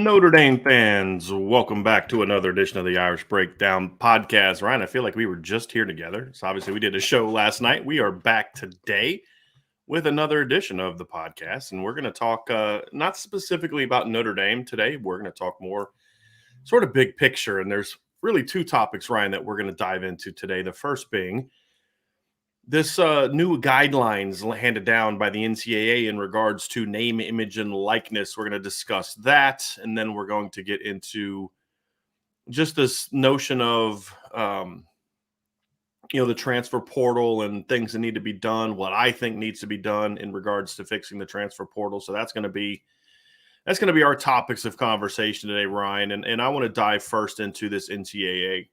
Notre Dame fans, welcome back to another edition of the Irish Breakdown podcast. Ryan, I feel like we were just here together. So obviously we did a show last night. We are back today with another edition of the podcast, and we're going to talk not specifically about Notre Dame today. We're going to talk more sort of big picture, and there's really two topics, Ryan, that we're going to dive into today. The first being this new guidelines handed down by the NCAA in regards to name, image, and likeness. We're going to discuss that, and then we're going to get into just this notion of the transfer portal and things that need to be done, what I think needs to be done in regards to fixing the transfer portal. So that's going to be our topics of conversation today, Ryan. And I want to dive first into this NCAA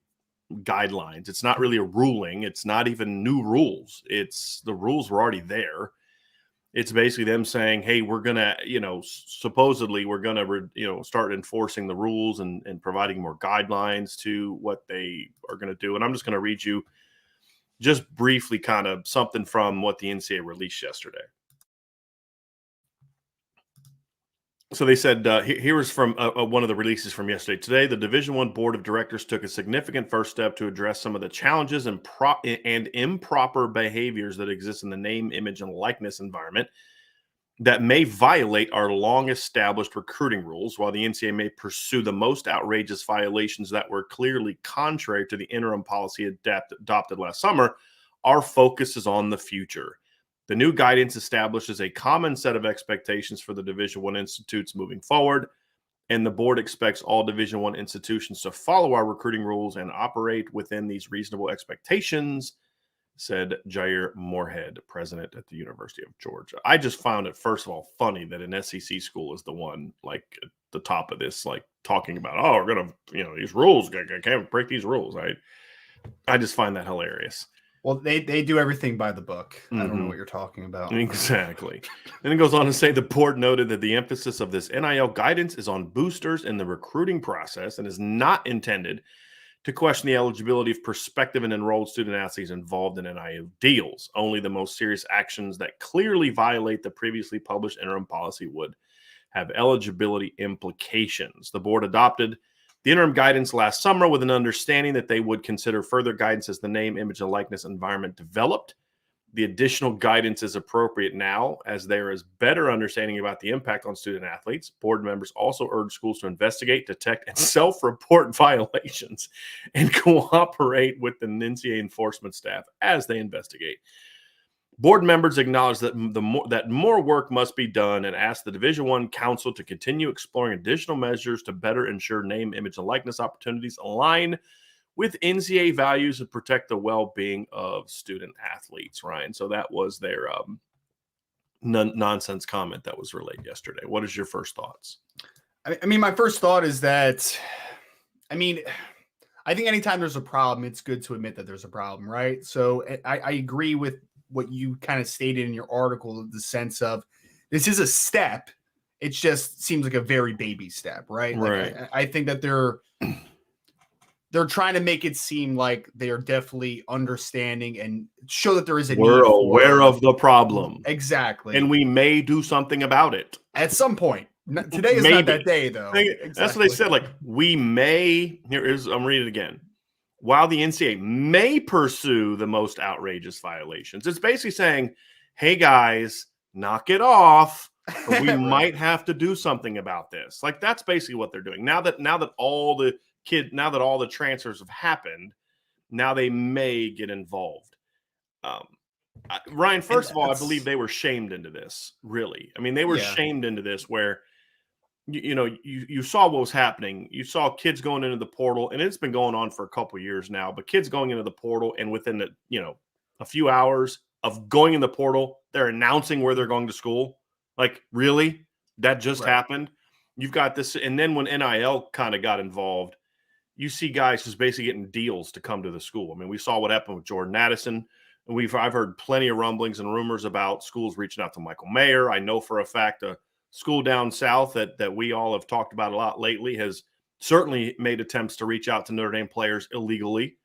guidelines. It's not really a ruling. It's not even new rules. It's the rules were already there. It's basically them saying, hey, we're going to, supposedly we're going to, start enforcing the rules and providing more guidelines to what they are going to do. And I'm just going to read you just briefly kind of something from what the NCAA released yesterday. So they said, here is from one of the releases from yesterday. Today, the Division I Board of Directors took a significant first step to address some of the challenges and improper behaviors that exist in the name, image, and likeness environment that may violate our long-established recruiting rules, while the NCAA may pursue the most outrageous violations that were clearly contrary to the interim policy adopted last summer. Our focus is on the future. The new guidance establishes a common set of expectations for the Division I institutes moving forward, and the board expects all Division I institutions to follow our recruiting rules and operate within these reasonable expectations, said Jair Moorhead, president at the University of Georgia. I just found it, first of all, funny that an SEC school is the one, like, at the top of this, like, talking about, we're going to, these rules, I can't break these rules. I just find that hilarious. Well, they do everything by the book. I don't know what you're talking about. Exactly. And it goes on to say the board noted that the emphasis of this NIL guidance is on boosters in the recruiting process and is not intended to question the eligibility of prospective and enrolled student athletes involved in NIL deals. Only the most serious actions that clearly violate the previously published interim policy would have eligibility implications. The board adopted the interim guidance last summer with an understanding that they would consider further guidance as the name, image, and likeness environment developed. The additional guidance is appropriate now as there is better understanding about the impact on student athletes. Board members also urge schools to investigate, detect, and self-report violations and cooperate with the NCAA enforcement staff as they investigate. Board members acknowledge that more work must be done and ask the Division I Council to continue exploring additional measures to better ensure name, image, and likeness opportunities align with NCAA values and protect the well-being of student athletes, Ryan. So that was their nonsense comment that was relayed yesterday. What is your first thoughts? I mean, my first thought is that, I think anytime there's a problem, it's good to admit that there's a problem, right? So I agree with what you kind of stated in your article, the sense of this is a step. It just seems like a very baby step, right? Right. Like, I think that they're trying to make it seem like they are definitely understanding and show that there is a We're need aware of the problem. Exactly. And we may do something about it. At some point. Today is not that day, though. Exactly. That's what they said. Like, we may, I'm reading it again. While the NCAA may pursue the most outrageous violations, it's basically saying, hey, guys, knock it off. Or we might have to do something about this. Like, that's basically what they're doing. Now that all the transfers have happened, now they may get involved. Ryan, first of all, I believe they were shamed into this, really. I mean, they were shamed into this where you saw what was happening. You saw kids going into the portal, and it's been going on for a couple of years now, but kids going into the portal, and within a few hours of going in the portal, they're announcing where they're going to school. Like, really? That just happened? You've got this. And then when NIL kind of got involved, you see guys just basically getting deals to come to the school. I mean, we saw what happened with Jordan Addison. And I've heard plenty of rumblings and rumors about schools reaching out to Michael Mayer. I know for a fact a school down south that we all have talked about a lot lately has certainly made attempts to reach out to Notre Dame players illegally.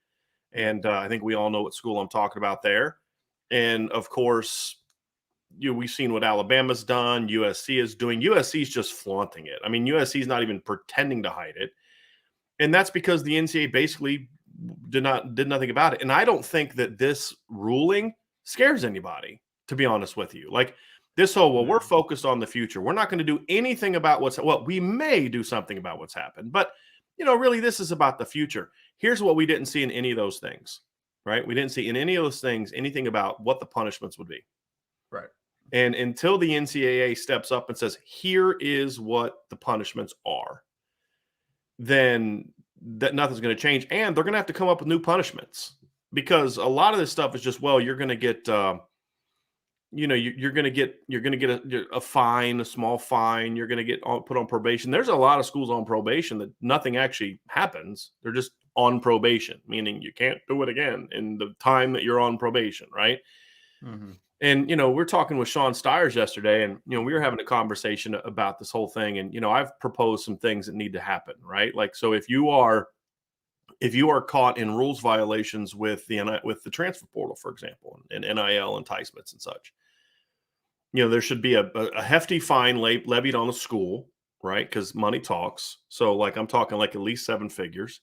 And I think we all know what school I'm talking about there. And, of course, we've seen what Alabama's done, USC is doing. USC is just flaunting it. I mean, USC is not even pretending to hide it. And that's because the NCAA basically did nothing about it. And I don't think that this ruling scares anybody, to be honest with you. Like this whole, well, we're focused on the future. We're not going to do anything about we may do something about what's happened. But, really this is about the future. Here's what we didn't see in any of those things, right? We didn't see in any of those things anything about what the punishments would be. Right. And until the NCAA steps up and says, here is what the punishments are, then that nothing's going to change. And they're going to have to come up with new punishments because a lot of this stuff is just, well, you're going to get, you're going to get a fine, a small fine. You're going to get put on probation. There's a lot of schools on probation that nothing actually happens. They're just on probation, meaning you can't do it again in the time that you're on probation. Right. Mm-hmm. And, we're talking with Sean Stiers yesterday and, we were having a conversation about this whole thing. And, I've proposed some things that need to happen, right? Like, so if you are caught in rules violations with the transfer portal, for example, and NIL enticements and such, there should be a hefty fine levied on the school, right? Because money talks. So like, I'm talking like at least 7 figures.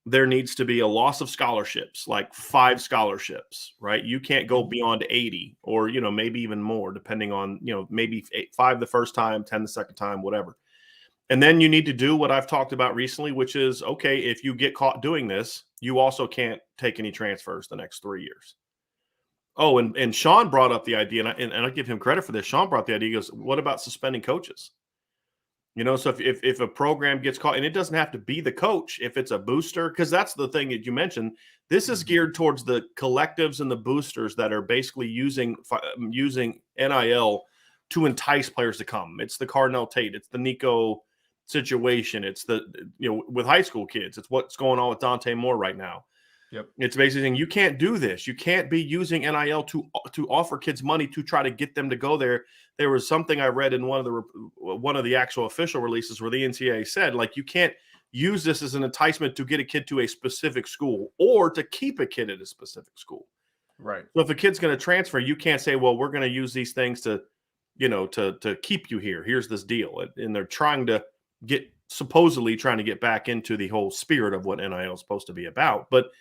There needs to be a loss of scholarships, like 5 scholarships, right? You can't go beyond 80 or, maybe even more, depending on, maybe 5 the first time, 10 the second time, whatever. And then you need to do what I've talked about recently, which is, okay, if you get caught doing this, you also can't take any transfers the next 3 years. Oh, and Sean brought up the idea, and I give him credit for this. Sean brought the idea. He goes, what about suspending coaches? So if a program gets caught, and it doesn't have to be the coach, if it's a booster, because that's the thing that you mentioned. This is geared towards the collectives and the boosters that are basically using NIL to entice players to come. It's the Cardinal Tate, it's the Nico situation, it's the with high school kids, it's what's going on with Dante Moore right now. Yep. It's basically saying you can't do this. You can't be using NIL to offer kids money to try to get them to go there. There was something I read in one of the actual official releases where the NCAA said, like, you can't use this as an enticement to get a kid to a specific school or to keep a kid at a specific school. Right. So if a kid's going to transfer, you can't say, well, we're going to use these things to keep you here. Here's this deal. And they're supposedly trying to get back into the whole spirit of what NIL is supposed to be about. But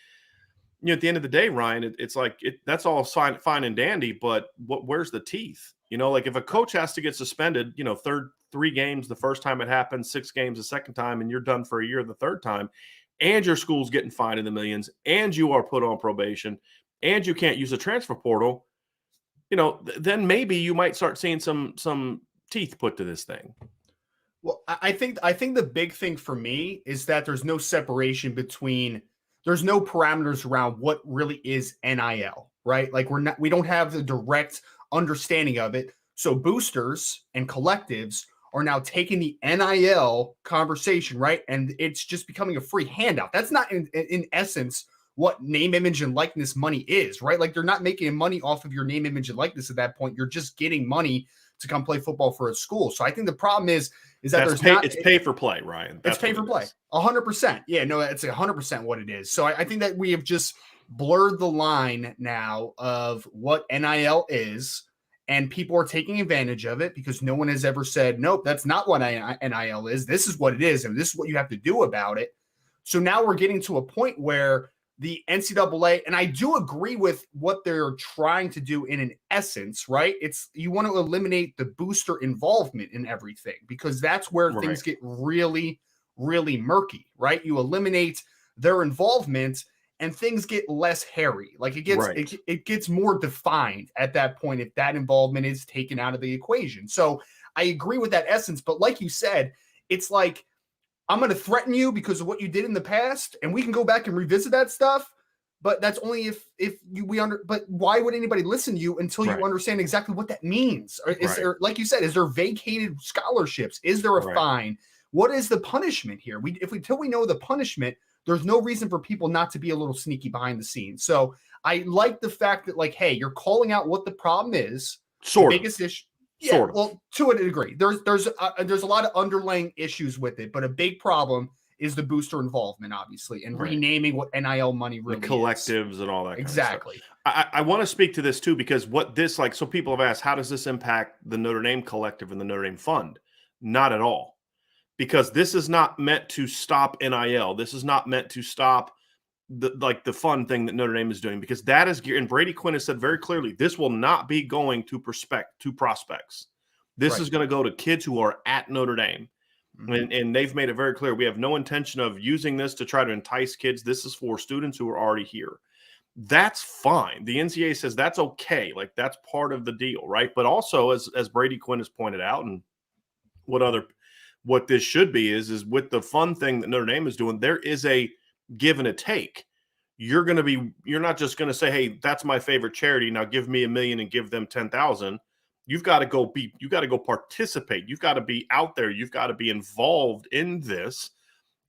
at the end of the day, Ryan, it's like that's all fine and dandy, but where's the teeth? Like if a coach has to get suspended, 3 games the first time it happens, 6 games the second time, and you're done for a year the third time, and your school's getting fined in the millions, and you are put on probation, and you can't use a transfer portal, then maybe you might start seeing some teeth put to this thing. Well, I think the big thing for me is that there's no separation between. There's no parameters around what really is NIL, right? Like we don't have the direct understanding of it. So boosters and collectives are now taking the NIL conversation, right? And it's just becoming a free handout. That's not in essence what name, image, and likeness money is, right? Like they're not making money off of your name, image, and likeness at that point. You're just getting money to come play football for a school. So I think the problem is that it's pay for play, Ryan. It's pay for play. 100%. Yeah, no, it's 100% what it is. So I think that we have just blurred the line now of what NIL is, and people are taking advantage of it because no one has ever said, nope, that's not what NIL is. This is what it is, and this is what you have to do about it. So now we're getting to a point where the NCAA, and I do agree with what they're trying to do in an essence, right? It's you want to eliminate the booster involvement in everything because that's where things get really, really murky, right? You eliminate their involvement and things get less hairy. Like it gets more defined at that point if that involvement is taken out of the equation. So I agree with that essence, but like you said, it's like, I'm going to threaten you because of what you did in the past, and we can go back and revisit that stuff. But that's only but why would anybody listen to you until you understand exactly what that means? Or is there, like you said, is there vacated scholarships? Is there a fine? What is the punishment here? Until we know the punishment, there's no reason for people not to be a little sneaky behind the scenes. So I like the fact that, like, hey, you're calling out what the problem is. The biggest issue. Yeah, well, to a degree, there's a lot of underlying issues with it, but a big problem is the booster involvement, obviously, and Right. renaming what NIL money The really collectives is. and all that Exactly. kind of stuff. I want to speak to this too, because what this like, so people have asked, how does this impact the Notre Dame collective and the Notre Dame fund? Not at all, because this is not meant to stop NIL. This is not meant to stop the fun thing that Notre Dame is doing, because that is geared, and Brady Quinn has said very clearly, this will not be going to prospects. This is going to go to kids who are at Notre Dame. And they've made it very clear, we have no intention of using this to try to entice kids. This is for students who are already here. That's fine. The NCAA says that's okay. Like, that's part of the deal, right? But also, as Brady Quinn has pointed out, and what this should be is with the fun thing that Notre Dame is doing, there is a give and a take. You're not just going to say, hey, that's my favorite charity, now give me $1 million and give them 10,000. You got to go participate. You've got to be out there. You've got to be involved in this,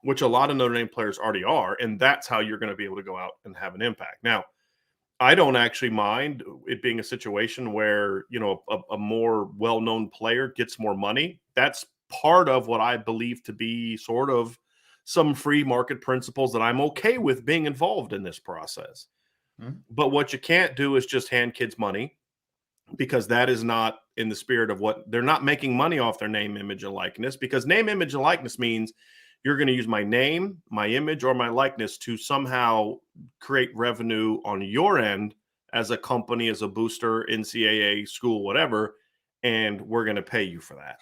which a lot of Notre Dame players already are. And that's how you're going to be able to go out and have an impact. Now, I don't actually mind it being a situation where, a more well-known player gets more money. That's part of what I believe to be sort of some free market principles that I'm okay with being involved in this process. But what you can't do is just hand kids money, because that is not in the spirit of what they're not making money off their name, image, and likeness, because name, image, and likeness means you're going to use my name, my image, or my likeness to somehow create revenue on your end as a company, as a booster, NCAA, school, whatever, and we're going to pay you for that.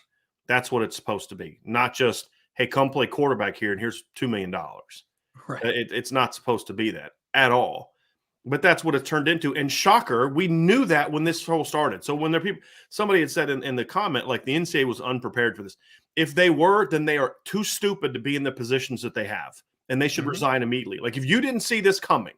That's what it's supposed to be. Not just, hey, come play quarterback here and here's $2 million. Right. It's not supposed to be that at all. But that's what it turned into. And shocker, we knew that when this whole started. So when somebody had said in the comment, like, the NCAA was unprepared for this. If they were, then they are too stupid to be in the positions that they have, and they should resign immediately. Like, if you didn't see this coming,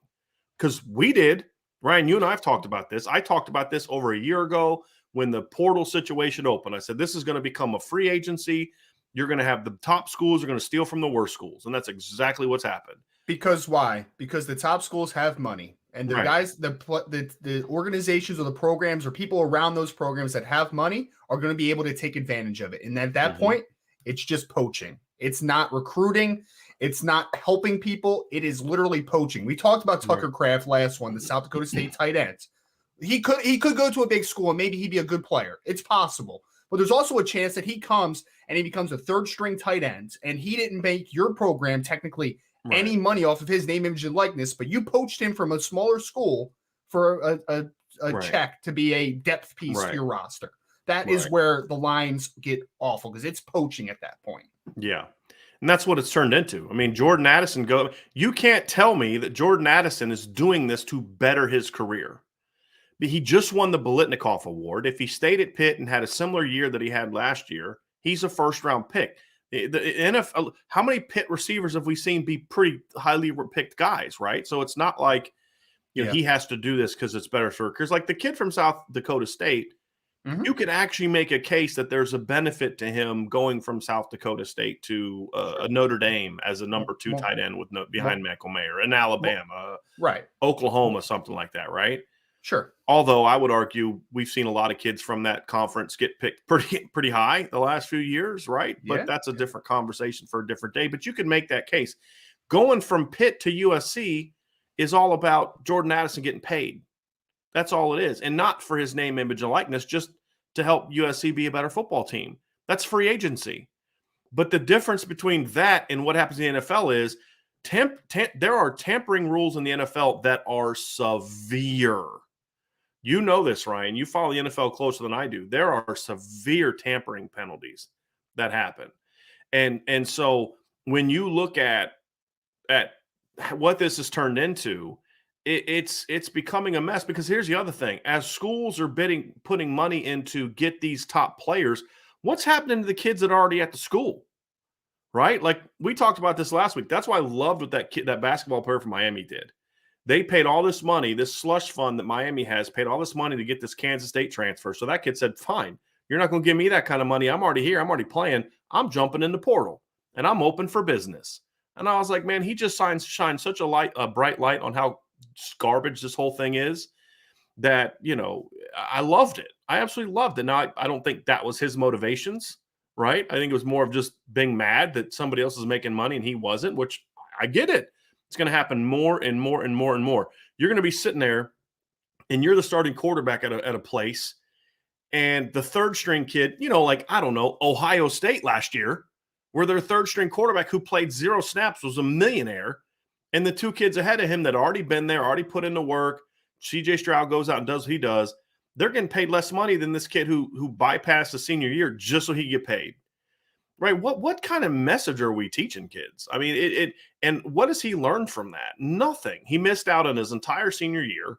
because we did, Ryan, you and I have talked about this. I talked about this over a year ago when the portal situation opened. I said, this is going to become a free agency. You're going to have the top schools are going to steal from the worst schools. And that's exactly what's happened. Because why? Because the top schools have money. And the guys, the organizations or the programs or people around those programs that have money are going to be able to take advantage of it. And at that point, it's just poaching. It's not recruiting. It's not helping people. It is literally poaching. We talked about Tucker Kraft last one, the South Dakota State tight end. He could go to a big school and maybe he'd be a good player. It's possible. But there's also a chance that he comes and he becomes a third string tight end, and he didn't make your program technically any money off of his name, image, and likeness, but you poached him from a smaller school for a check to be a depth piece to your roster. That is where the lines get awful, because it's poaching at that point. Yeah. And that's what it's turned into. I mean, Jordan Addison you can't tell me that Jordan Addison is doing this to better his career. He just won the Biletnikoff Award. If he stayed at Pitt and had a similar year that he had last year, he's a first-round pick. The NFL, how many Pitt receivers have we seen be pretty highly picked guys, right? So it's not like he has to do this because it's better for careers. Like the kid from South Dakota State, you could actually make a case that there's a benefit to him going from South Dakota State to a Notre Dame as a number 2 tight end behind Michael Mayer, in Alabama, Oklahoma, something like that, right? Sure. Although I would argue we've seen a lot of kids from that conference get picked pretty high the last few years, right? But that's a different conversation for a different day. But you can make that case. Going from Pitt to USC is all about Jordan Addison getting paid. That's all it is. And not for his name, image, and likeness, just to help USC be a better football team. That's free agency. But the difference between that and what happens in the NFL is there are tampering rules in the NFL that are severe. You know this, Ryan. You follow the NFL closer than I do. There are severe tampering penalties that happen. And so when you look at what this has turned into, it's becoming a mess, because here's the other thing. As schools are putting money in to get these top players, what's happening to the kids that are already at the school, right? Like we talked about this last week. That's why I loved what that basketball player from Miami did. They paid all this money, this slush fund that Miami has paid all this money to get this Kansas State transfer. So that kid said, fine, you're not going to give me that kind of money. I'm already here. I'm already playing. I'm jumping in the portal and I'm open for business. And I was like, man, he just shines such a bright light on how garbage this whole thing is that, I loved it. I absolutely loved it. Now, I don't think that was his motivations. right? I think it was more of just being mad that somebody else is making money and he wasn't, which I get it. It's going to happen more and more and more and more. You're going to be sitting there and you're the starting quarterback at a place, and the third string kid, like, I don't know, Ohio State last year, where their third string quarterback who played 0 snaps was a millionaire. And the two kids ahead of him that already been there, already put in the work, CJ Stroud goes out and does what he does. They're getting paid less money than this kid who bypassed the senior year just so he get paid. Right? What kind of message are we teaching kids? I mean, and what has he learned from that? Nothing. He missed out on his entire senior year.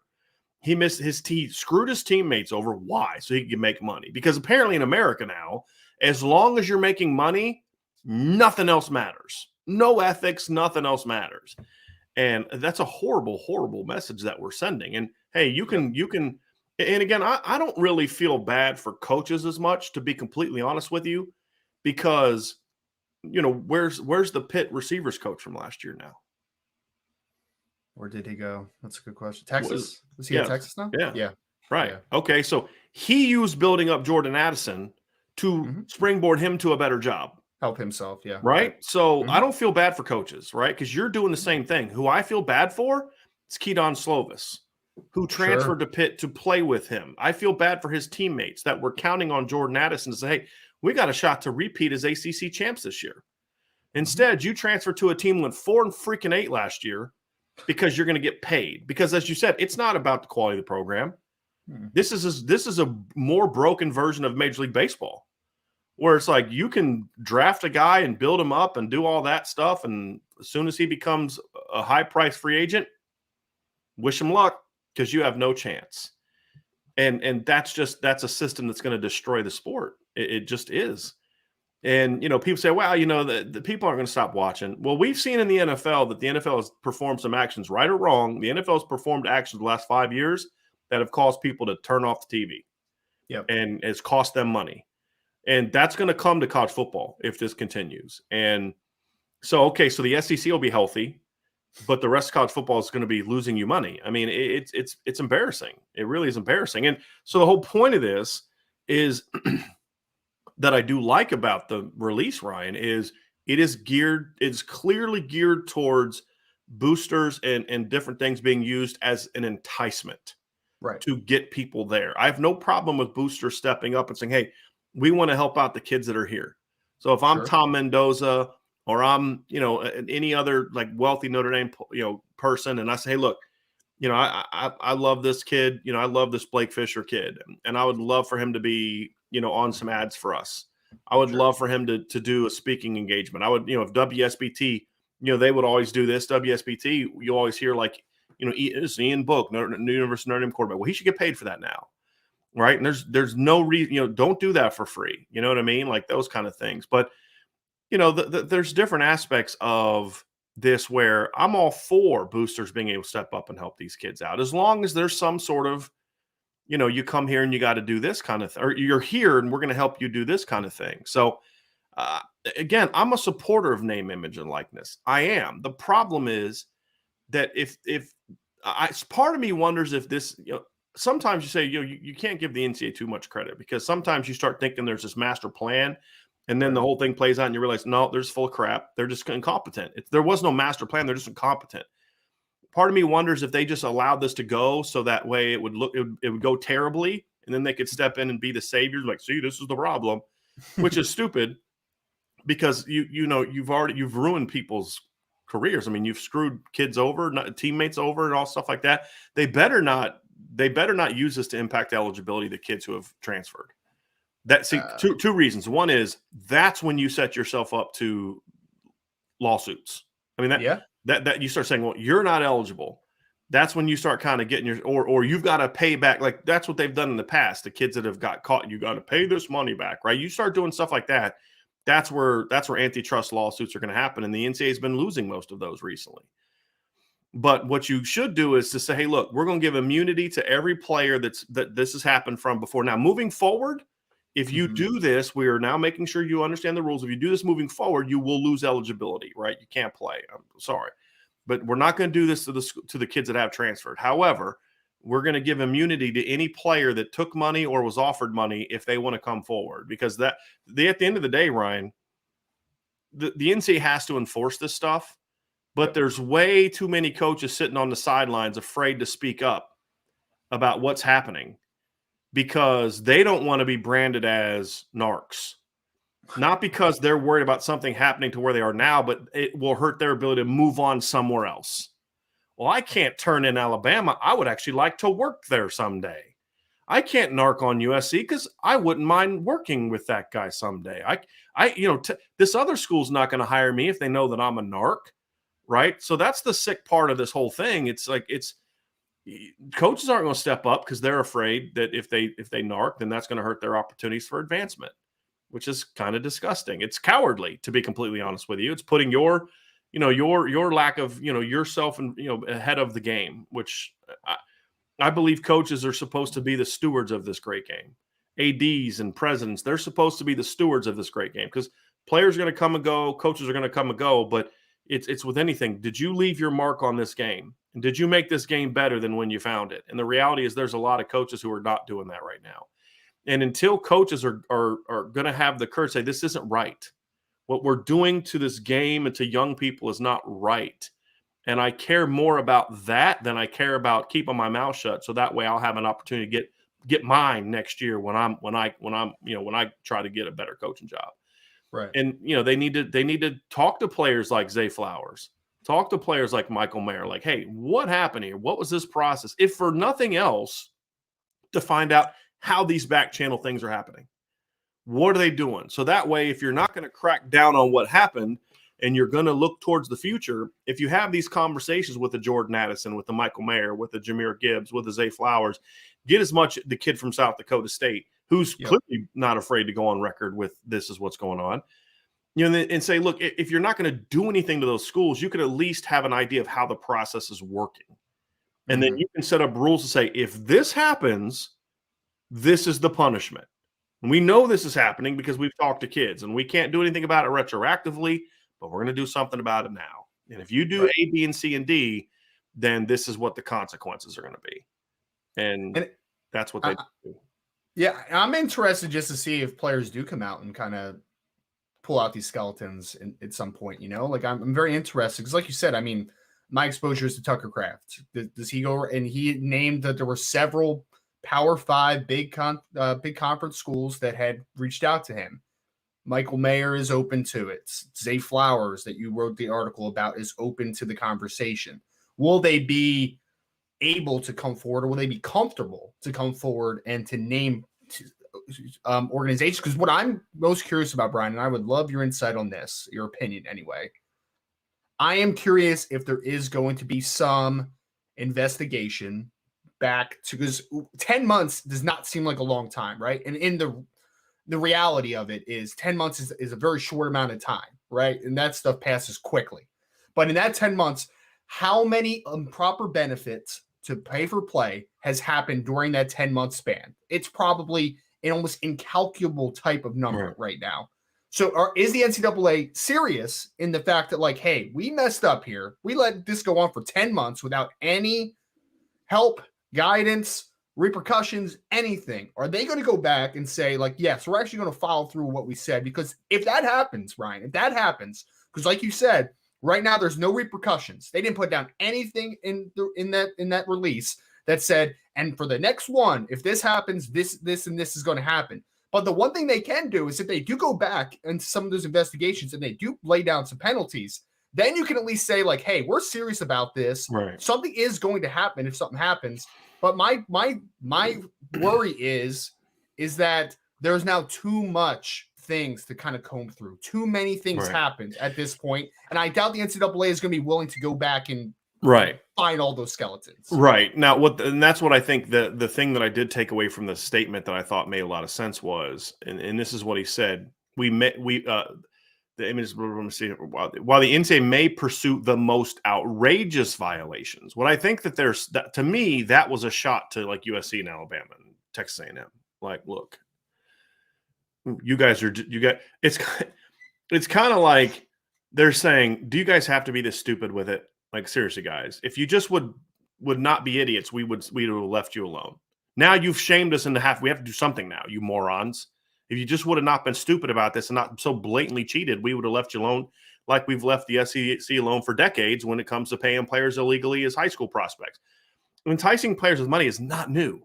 He screwed his teammates over. Why? So he could make money. Because apparently in America now, as long as you're making money, nothing else matters. No ethics, nothing else matters. And that's a horrible, horrible message that we're sending. And hey, you can, and again, I don't really feel bad for coaches as much, to be completely honest with you, because, where's the Pitt receivers coach from last year now? Where did he go? That's a good question. Texas? Is he at Texas now? Yeah. Right. Yeah. Okay. So he used building up Jordan Addison to springboard him to a better job. Help himself. Yeah. Right. So I don't feel bad for coaches, right? Because you're doing the same thing. Who I feel bad for is Keaton Slovis, who transferred to Pitt to play with him. I feel bad for his teammates that were counting on Jordan Addison to say, hey, we got a shot to repeat as ACC champs this year. Instead, you transfer to a team that went 4-8 last year because you're going to get paid. Because as you said, it's not about the quality of the program. This is a more broken version of Major League Baseball, where it's like you can draft a guy and build him up and do all that stuff, and as soon as he becomes a high-priced free agent, wish him luck, because you have no chance. And that's a system that's going to destroy the sport. It just is. And, people say, well, the people aren't going to stop watching. Well, we've seen in the NFL that the NFL has performed some actions, right or wrong. The NFL has performed actions the last 5 years that have caused people to turn off the TV. Yep. And it's cost them money. And that's going to come to college football if this continues. And so the SEC will be healthy, but the rest of college football is going to be losing you money. I mean, it's embarrassing. It really is embarrassing. And so the whole point of this is that I do like about the release, Ryan, is it's clearly geared towards boosters and different things being used as an enticement, right, to get people there. I have no problem with boosters stepping up and saying, hey, we want to help out the kids that are here. So if I'm Tom Mendoza, or I'm, any other like wealthy Notre Dame, person, and I say, hey, look, I love this kid. I love this Blake Fisher kid, and I would love for him to be, on some ads for us. I would love for him to do a speaking engagement. I would, if WSBT, they would always do this. WSBT, you always hear like, Ian Book, New University Notre Dame quarterback. Well, he should get paid for that now, right? And there's no reason, don't do that for free. You know what I mean? Like those kind of things. But there's different aspects of this where I'm all for boosters being able to step up and help these kids out, as long as there's some sort of, you come here and you got to do this kind of thing, or you're here and we're going to help you do this kind of thing. So again, I'm a supporter of name, image, and likeness. I am. The problem is that if part of me wonders if this, sometimes you say, you can't give the NCAA too much credit, because sometimes you start thinking there's this master plan, and then the whole thing plays out and you realize, no, they're just full of crap. They're just incompetent. There was no master plan. They're just incompetent. Part of me wonders if they just allowed this to go so that way it would go terribly, and then they could step in and be the saviors, like, see, this is the problem, which is stupid, because you've ruined people's careers. I mean, you've screwed kids over, teammates over, and all stuff like that. They better not use this to impact eligibility of the kids who have transferred. Two reasons. One is that's when you set yourself up to lawsuits. I mean, that you start saying, well, you're not eligible. That's when you start kind of getting or you've got to pay back. Like that's what they've done in the past. The kids that have got caught, you got to pay this money back, right? You start doing stuff like that. That's where antitrust lawsuits are going to happen. And the NCAA has been losing most of those recently. But what you should do is to say, hey, look, we're going to give immunity to every player that this has happened from before. Now, moving forward, if you do this, we are now making sure you understand the rules. If you do this moving forward, you will lose eligibility, right? You can't play. I'm sorry. But we're not going to do this to the kids that have transferred. However, we're going to give immunity to any player that took money or was offered money if they want to come forward. Because at the end of the day, Ryan, the NCAA has to enforce this stuff, but there's way too many coaches sitting on the sidelines afraid to speak up about what's happening because they don't want to be branded as narcs. Not because they're worried about something happening to where they are now, but it will hurt their ability to move on somewhere else. Well, I can't turn in Alabama. I would actually like to work there someday. I can't narc on USC because I wouldn't mind working with that guy someday. This other school's not going to hire me if they know that I'm a narc, right? So that's the sick part of this whole thing. It's like coaches aren't going to step up because they're afraid that if they narc, then that's going to hurt their opportunities for advancement, which is kind of disgusting. It's cowardly, to be completely honest with you. It's putting your lack of, yourself and, ahead of the game, which I believe coaches are supposed to be the stewards of this great game. ADs and presidents, they're supposed to be the stewards of this great game because players are going to come and go, coaches are going to come and go, but it's with anything. Did you leave your mark on this game? And did you make this game better than when you found it? And the reality is there's a lot of coaches who are not doing that right now. And until coaches are going to have the courage to say, this isn't right. What we're doing to this game and to young people is not right. And I care more about that than I care about keeping my mouth shut. So that way I'll have an opportunity to get mine next year when I try to get a better coaching job. Right. And they need to talk to players like Zay Flowers, talk to players like Michael Mayer, like, hey, what happened here? What was this process? If for nothing else, to find out how these back channel things are happening. What are they doing? So that way, if you're not going to crack down on what happened and you're going to look towards the future, if you have these conversations with the Jordan Addison, with the Michael Mayer, with the Jahmyr Gibbs, with the Zay Flowers, get as much the kid from South Dakota State, who's clearly not afraid to go on record with this is what's going on, and say, look, if you're not going to do anything to those schools, you could at least have an idea of how the process is working. And then you can set up rules to say, if this happens, this is the punishment. And we know this is happening because we've talked to kids, and we can't do anything about it retroactively, but we're going to do something about it now. And if you do A, B, and C, and D, then this is what the consequences are going to be. And that's what they do. Yeah, I'm interested just to see if players do come out and kind of pull out these skeletons at some point, Like, I'm very interested because, like you said, I mean, my exposure is to Tucker Kraft. Does he go, and he named that there were several Power 5 big conference schools that had reached out to him. Michael Mayer is open to it. Zay Flowers, that you wrote the article about, is open to the conversation. Will they be able to come forward, or will they be comfortable to come forward and to name organizations? Because what I'm most curious about, Brian, and I would love your insight on this, your opinion anyway. I am curious if there is going to be some investigation back to, because 10 months does not seem like a long time, right? And in the reality of it is 10 months is a very short amount of time, right? And that stuff passes quickly. But in that 10 months, how many improper benefits to pay for play has happened during that 10-month span? It's probably an almost incalculable type of number right now. So is the NCAA serious in the fact that, like, hey, we messed up here. We let this go on for 10 months without any help, guidance, repercussions, anything? Are they going to go back and say, like, yes, we're actually going to follow through what we said? Because if that happens, Ryan, because like you said, right now there's no repercussions. They didn't put down anything in that release that said, and for the next one, if this happens, this and this is going to happen. But the one thing they can do is if they do go back into some of those investigations and they do lay down some penalties, then you can at least say, like, hey, we're serious about this. Right. Something is going to happen if something happens. But my worry is that there's now too much things to kind of comb through. Too many things happened at this point, and I doubt the NCAA is going to be willing to go back and find all those skeletons. Right. Now, and that's what I think the thing that I did take away from the statement that I thought made a lot of sense was, and this is what he said: the image, while the NCAA may pursue the most outrageous violations, what I think that to me, that was a shot to, like, USC and Alabama and Texas A&M. Like, look, it's kind of like they're saying, do you guys have to be this stupid with it? Like, seriously, guys, if you just would would not be idiots, we would have left you alone. Now you've shamed us into we have to do something now, you morons. If you just would have not been stupid about this and not so blatantly cheated, we would have left you alone like we've left the SEC alone for decades when it comes to paying players illegally as high school prospects. Enticing players with money is not new,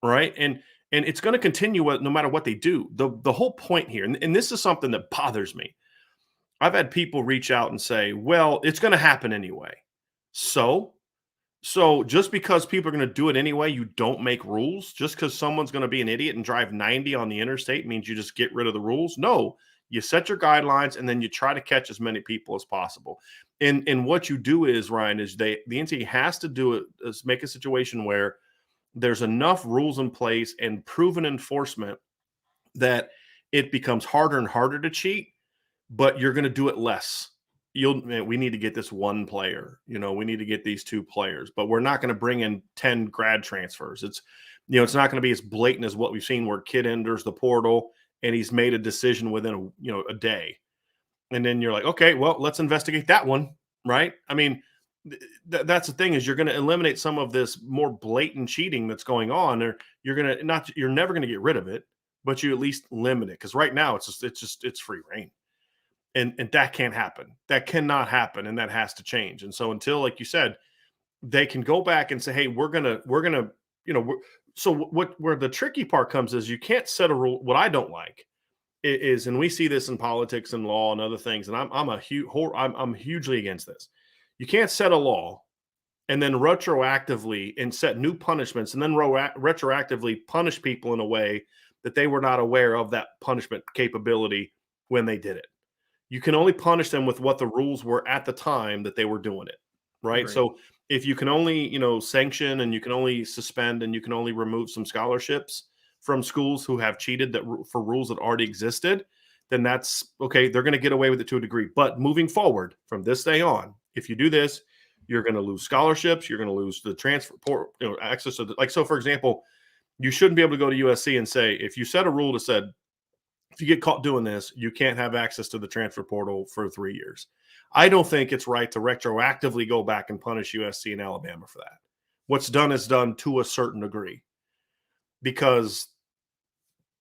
right? And it's going to continue no matter what they do. The whole point here, and this is something that bothers me. I've had people reach out and say, well, it's going to happen anyway. So just because people are going to do it anyway, you don't make rules? Just because someone's going to be an idiot and drive 90 on the interstate means you just get rid of the rules? No, you set your guidelines and then you try to catch as many people as possible. And what you do is, Ryan, is the NCAA has to do it, is make a situation where there's enough rules in place and proven enforcement that it becomes harder and harder to cheat, but you're going to do it less. We need to get this one player, we need to get these two players, but we're not going to bring in 10 grad transfers. It's not going to be as blatant as what we've seen where kid enters the portal and he's made a decision within a day. And then you're like, okay, well, let's investigate that one. Right. I mean, that's the thing, is you're going to eliminate some of this more blatant cheating that's going on, or you're never going to get rid of it, but you at least limit it. Cause right now it's free reign. And that can't happen. That cannot happen. And that has to change. And so until, like you said, they can go back and say, hey, we're going to, so where the tricky part comes is you can't set a rule. What I don't like is, and we see this in politics and law and other things, and I'm hugely against this. You can't set a law and then retroactively and set new punishments and then retroactively punish people in a way that they were not aware of that punishment capability when they did it. You can only punish them with what the rules were at the time that they were doing it, right? Agreed. So if you can only, sanction, and you can only suspend, and you can only remove some scholarships from schools who have cheated for rules that already existed, then that's okay. They're going to get away with it to a degree. But moving forward from this day on, if you do this, you're going to lose scholarships. You're going to lose the transfer access to so for example, you shouldn't be able to go to USC and say, if you set a rule that said, if you get caught doing this, you can't have access to the transfer portal for 3 years. I don't think it's right to retroactively go back and punish USC and Alabama for that. What's done is done to a certain degree, because,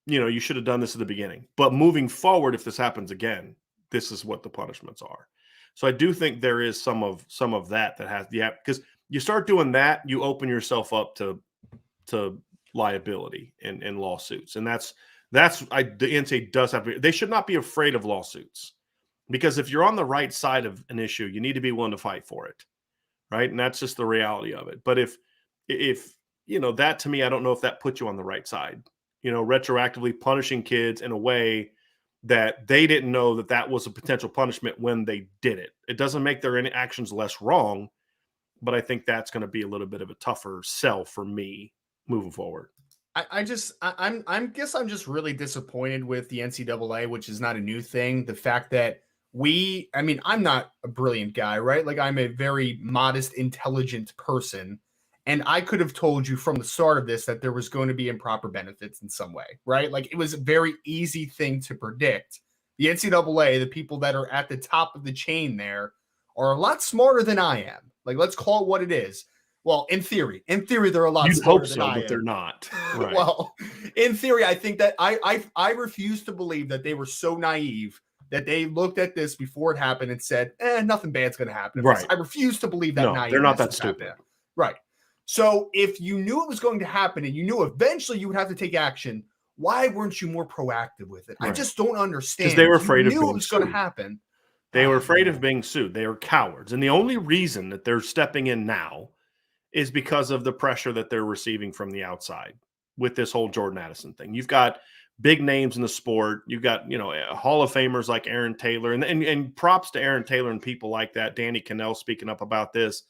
you should have done this at the beginning. But moving forward, if this happens again, this is what the punishments are. So I do think there is some of that has, because you start doing that, you open yourself up to liability and lawsuits. And the NCAA does have to. They should not be afraid of lawsuits, because if you're on the right side of an issue, you need to be willing to fight for it, right? And that's just the reality of it. But if that, to me, I don't know if that puts you on the right side. Retroactively punishing kids in a way that they didn't know that was a potential punishment when they did it. It doesn't make their actions less wrong, but I think that's going to be a little bit of a tougher sell for me moving forward. I guess I'm just really disappointed with the NCAA, which is not a new thing. The fact that I'm not a brilliant guy, right? Like, I'm a very modest, intelligent person. And I could have told you from the start of this that there was going to be improper benefits in some way, right? Like, it was a very easy thing to predict. The NCAA, the people that are at the top of the chain there, are a lot smarter than I am. Like, let's call it what it is. Well, in theory, they're a lot smarter than I am. But they're not. Right. Well, in theory, I think that I refuse to believe that they were so naive that they looked at this before it happened and said, nothing bad's going to happen. Right. I refuse to believe that. No, they're not that stupid. Right. So if you knew it was going to happen and you knew eventually you would have to take action, why weren't you more proactive with it? Right. I just don't understand. Because they were afraid of being sued. It was going to happen. They were afraid of being sued. They were cowards. And the only reason that they're stepping in now is because of the pressure that they're receiving from the outside with this whole Jordan Addison thing. You've got big names in the sport. You've got, Hall of Famers like Aaron Taylor, and props to Aaron Taylor and people like that. Danny Cannell speaking up about this.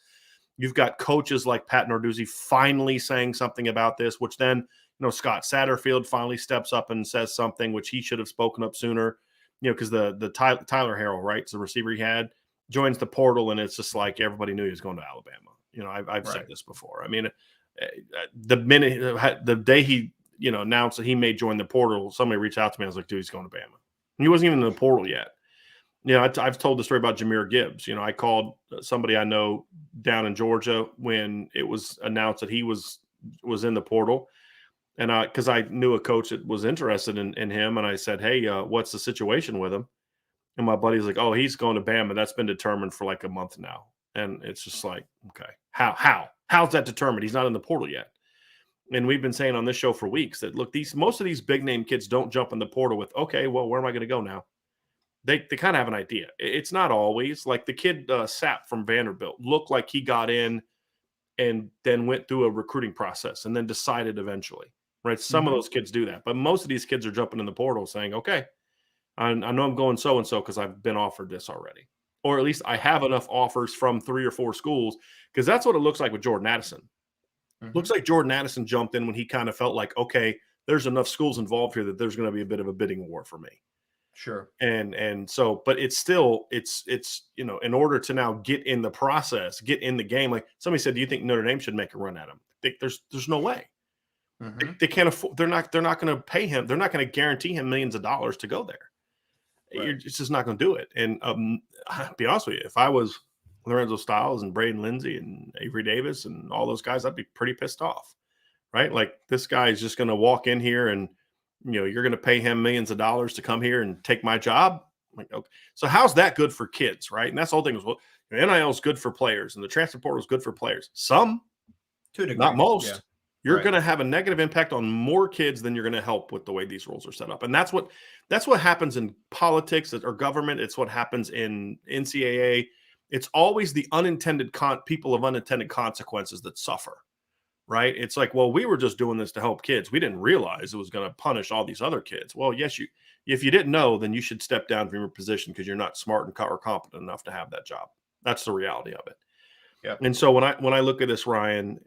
You've got coaches like Pat Narduzzi finally saying something about this, which then, Scott Satterfield finally steps up and says something, which he should have spoken up sooner, because the Tyler Harrell, right, it's the receiver he had, joins the portal, and it's just like everybody knew he was going to Alabama. I've said this before. I mean, the day he, announced that he may join the portal, somebody reached out to me. I was like, dude, he's going to Bama. He wasn't even in the portal yet. I've told the story about Jahmyr Gibbs. I called somebody I know down in Georgia when it was announced that he was in the portal. And because I knew a coach that was interested in him, and I said, "Hey, what's the situation with him?" And my buddy's like, "Oh, he's going to Bama. That's been determined for like a month now." And it's just like, okay, how's that determined? He's not in the portal yet. And we've been saying on this show for weeks that look, most of these big name kids don't jump in the portal with, okay, well, where am I going to go now? They kind of have an idea. It's not always like the kid Sapp from Vanderbilt looked like he got in and then went through a recruiting process and then decided eventually. Right. Some of those kids do that. But most of these kids are jumping in the portal saying, okay, I know I'm going so-and-so because I've been offered this already. Or at least I have enough offers from 3 or 4 schools, because that's what it looks like with Jordan Addison. Looks like Jordan Addison jumped in when he kind of felt like, okay, there's enough schools involved here that there's going to be a bit of a bidding war for me. Sure. And so, but it's still, it's in order to now get in the process, get in the game, like somebody said, do you think Notre Dame should make a run at him? There's no way. They can't afford. They're not going to pay him. They're not going to guarantee him millions of dollars to go there. Right. You're just not going to do it. And I'll be honest with you, if I was Lorenzo Styles and Braden Lindsay and Avery Davis and all those guys, I'd be pretty pissed off, right? Like this guy is just going to walk in here and you're going to pay him millions of dollars to come here and take my job. Like, okay. So how's that good for kids, right? And that's the whole thing. Well, NIL is good for players and the transfer portal is good for players. Some, to a degree, not most. Yeah. You're going to have a negative impact on more kids than you're going to help with the way these rules are set up. And that's what happens in politics or government. It's what happens in NCAA. It's always the people of unintended consequences that suffer, right? It's like, well, we were just doing this to help kids. We didn't realize it was going to punish all these other kids. Well, yes, if you didn't know, then you should step down from your position because you're not smart or competent enough to have that job. That's the reality of it. Yeah. And so when I look at this, Ryan,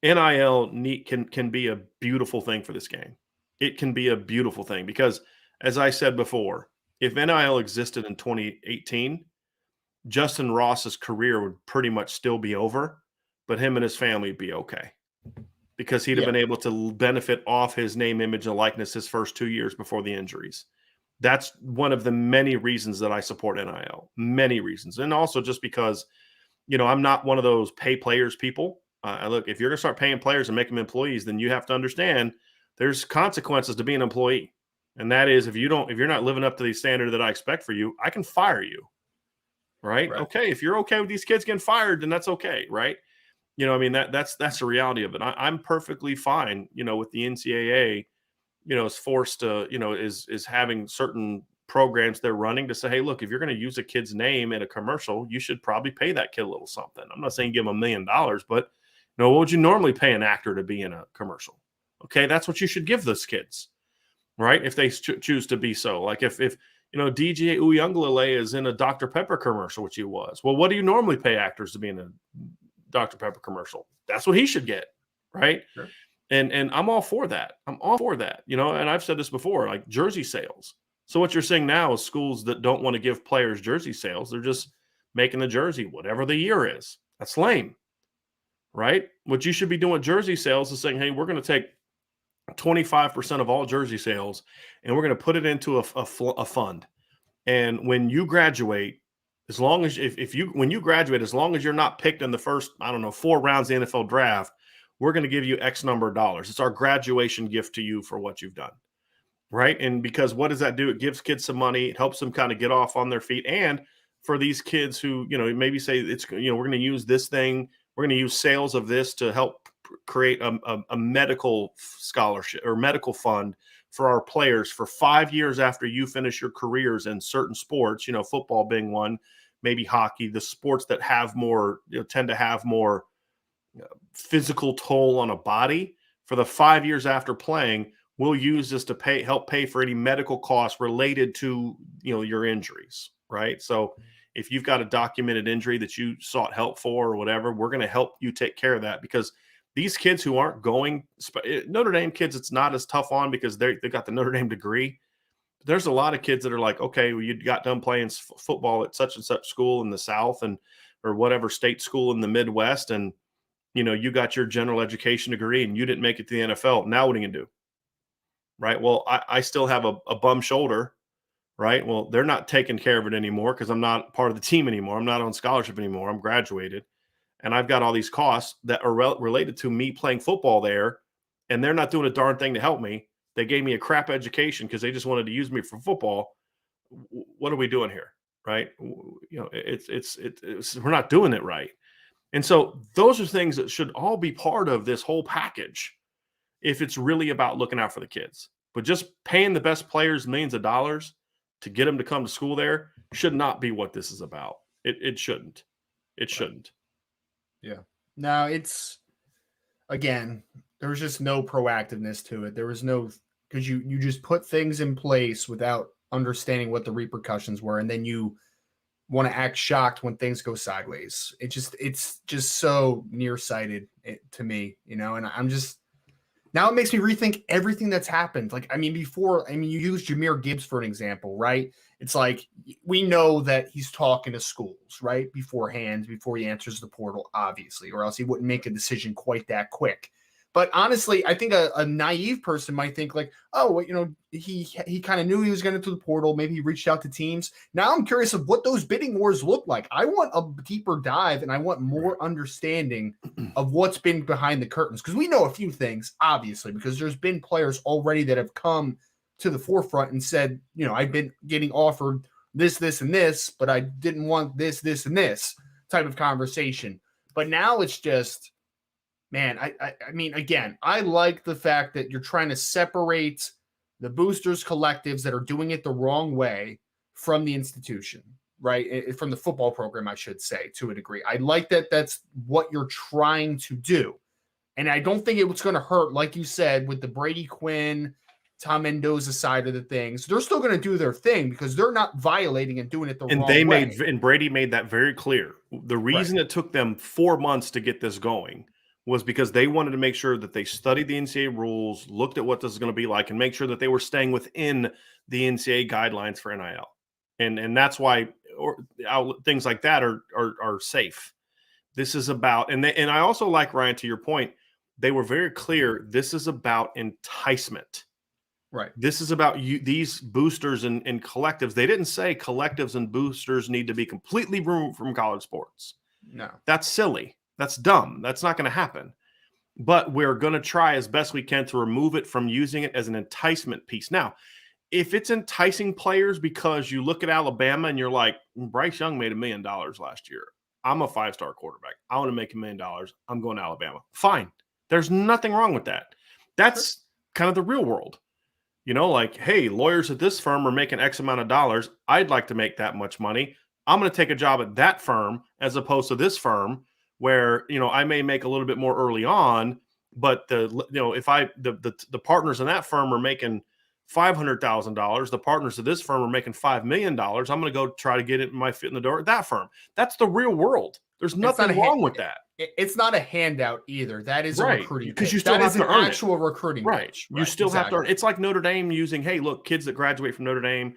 NIL can be a beautiful thing for this game. It can be a beautiful thing because, as I said before, if NIL existed in 2018, Justin Ross's career would pretty much still be over, but him and his family would be okay because he'd have been able to benefit off his name, image, and likeness his first 2 years before the injuries. That's one of the many reasons that I support NIL, many reasons. And also just because, I'm not one of those pay players people. Look, if you're going to start paying players and make them employees, then you have to understand there's consequences to being an employee. And that is if you're not living up to the standard that I expect for you, I can fire you. Right? Okay. If you're okay with these kids getting fired, then that's okay. Right. That's the reality of it. I'm perfectly fine, with the NCAA, is forced to, is having certain programs they're running to say, hey, look, if you're going to use a kid's name in a commercial, you should probably pay that kid a little something. I'm not saying give him $1 million, but what would you normally pay an actor to be in a commercial? Okay, that's what you should give those kids, right? If they choose to be so. Like if DJ Uyunglele is in a Dr. Pepper commercial, which he was. Well, what do you normally pay actors to be in a Dr. Pepper commercial? That's what he should get, right? Sure. And I'm all for that. I'm all for that. And I've said this before, like jersey sales. So what you're seeing now is schools that don't want to give players jersey sales. They're just making the jersey whatever the year is. That's lame. Right? What you should be doing jersey sales is saying, hey, we're going to take 25% of all jersey sales and we're going to put it into a fund. And when you graduate, as long as when you graduate, as long as you're not picked in the first, 4 rounds of the NFL draft, we're going to give you X number of dollars. It's our graduation gift to you for what you've done. Right? And because what does that do? It gives kids some money. It helps them kind of get off on their feet. And for these kids who, maybe say it's, we're going to use this thing. We're going to use sales of this to help create a medical scholarship or medical fund for our players for 5 years after you finish your careers in certain sports, football being one, maybe hockey, the sports that have more, tend to have more physical toll on a body. For the 5 years after playing, we'll use this to help pay for any medical costs related to, your injuries, right? So if you've got a documented injury that you sought help for or whatever, we're going to help you take care of that because these kids who aren't going Notre Dame kids, it's not as tough on because they got the Notre Dame degree. But there's a lot of kids that are like, okay, well, you got done playing football at such and such school in the South or whatever state school in the Midwest. And, you got your general education degree and you didn't make it to the NFL. Now what are you going to do? Right. Well, I still have a bum shoulder. right? Well, they're not taking care of it anymore because I'm not part of the team anymore. I'm not on scholarship anymore. I'm graduated. And I've got all these costs that are related to me playing football there, and they're not doing a darn thing to help me. They gave me a crap education because they just wanted to use me for football. What are we doing here, right? We're not doing it right. And so those are things that should all be part of this whole package if it's really about looking out for the kids. But just paying the best players millions of dollars to get them to come to school there should not be what this is about. It shouldn't. It shouldn't. Yeah. Now it's, again, there was just no proactiveness to it. There was no, because you just put things in place without understanding what the repercussions were, and then you want to act shocked when things go sideways. It's just so nearsighted to me, and I'm just, now it makes me rethink everything that's happened. Like, before, you use Jahmyr Gibbs for an example, right? It's like, we know that he's talking to schools, right? Beforehand, before he answers the portal, obviously, or else he wouldn't make a decision quite that quick. But honestly, I think a naive person might think like, oh, he kind of knew he was going to the portal. Maybe he reached out to teams. Now I'm curious of what those bidding wars look like. I want a deeper dive, and I want more understanding of what's been behind the curtains, because we know a few things, obviously, because there's been players already that have come to the forefront and said, I've been getting offered this, and this, but I didn't want this, and this type of conversation. But now it's just, man, I mean, again, I like the fact that you're trying to separate the boosters collectives that are doing it the wrong way from the institution, right? From the football program, I should say, to a degree. I like that that's what you're trying to do. And I don't think it was going to hurt, like you said, with the Brady Quinn, Tom Mendoza side of the things. They're still going to do their thing because they're not violating and doing it the wrong way. And Brady made that very clear. The reason it took them 4 months to get this going was because they wanted to make sure that they studied the NCAA rules, looked at what this is going to be like, and make sure that they were staying within the NCAA guidelines for NIL. And that's why things like that are safe. This is about, and I also like, Ryan, to your point, they were very clear. This is about enticement. Right. This is about these boosters and collectives. They didn't say collectives and boosters need to be completely removed from college sports. No. That's silly. That's dumb. That's not going to happen. But we're going to try as best we can to remove it from using it as an enticement piece. Now, if it's enticing players because you look at Alabama and you're like, Bryce Young made $1 million last year. I'm a 5-star quarterback. I want to make $1 million. I'm going to Alabama. Fine. There's nothing wrong with that. That's kind of the real world. Like, hey, lawyers at this firm are making X amount of dollars. I'd like to make that much money. I'm going to take a job at that firm as opposed to this firm where, I may make a little bit more early on, but the partners in that firm are making $500,000. The partners of this firm are making $5 million. I'm going to go try to get my foot in the door at that firm. That's the real world. There's nothing wrong with that. It's not a handout either. That is a recruiting because you still have to earn it. That is an actual recruiting pitch. You still have to earn it. It's like Notre Dame using, hey, look, kids that graduate from Notre Dame,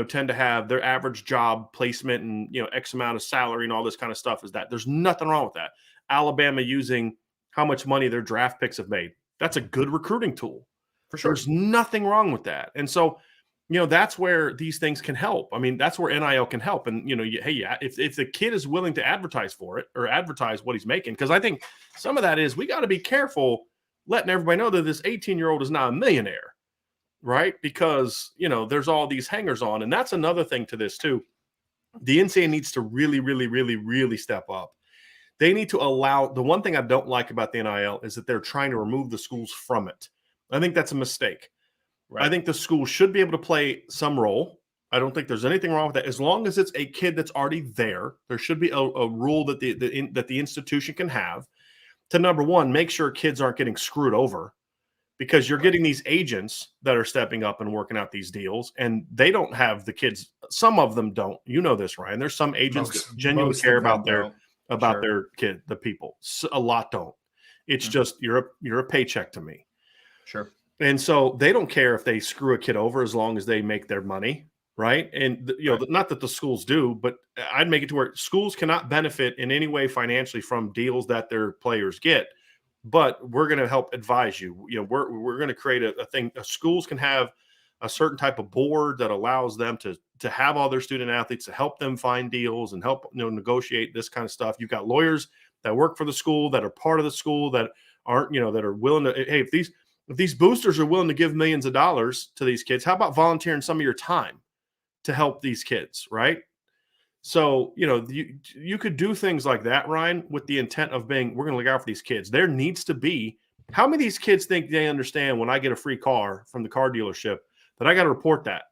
tend to have their average job placement and, X amount of salary and all this kind of stuff is that. There's nothing wrong with that. Alabama using how much money their draft picks have made. That's a good recruiting tool. For sure. There's nothing wrong with that. And so, that's where these things can help. I mean, that's where NIL can help. And, if the kid is willing to advertise for it or advertise what he's making, because I think some of that is we got to be careful letting everybody know that this 18-year-old is not a millionaire, right? Because, there's all these hangers on. And that's another thing to this too. The NCAA needs to really, really, really, really step up. They need to allow, the one thing I don't like about the NIL is that they're trying to remove the schools from it. I think that's a mistake. Right. I think the school should be able to play some role. I don't think there's anything wrong with that. As long as it's a kid that's already there, there should be a rule that the institution can have to, number one, make sure kids aren't getting screwed over, because you're getting these agents that are stepping up and working out these deals, and they don't have the kids. Some of them don't. You know this, Ryan. There's some agents that genuinely care about their kid, the people. So a lot don't. It's just you're a paycheck to me. Sure. And so they don't care if they screw a kid over as long as they make their money, right? And, not that the schools do, but I'd make it to where schools cannot benefit in any way financially from deals that their players get. But we're going to help advise you. We're going to create a thing. Schools can have a certain type of board that allows them to have all their student athletes, to help them find deals and help negotiate this kind of stuff. You've got lawyers that work for the school, that are part of the school, that aren't, that are willing to, hey, if these boosters are willing to give millions of dollars to these kids, how about volunteering some of your time to help these kids, right? So, you could do things like that, Ryan, with the intent of being, we're going to look out for these kids. There needs to be, how many of these kids think they understand when I get a free car from the car dealership that I got to report that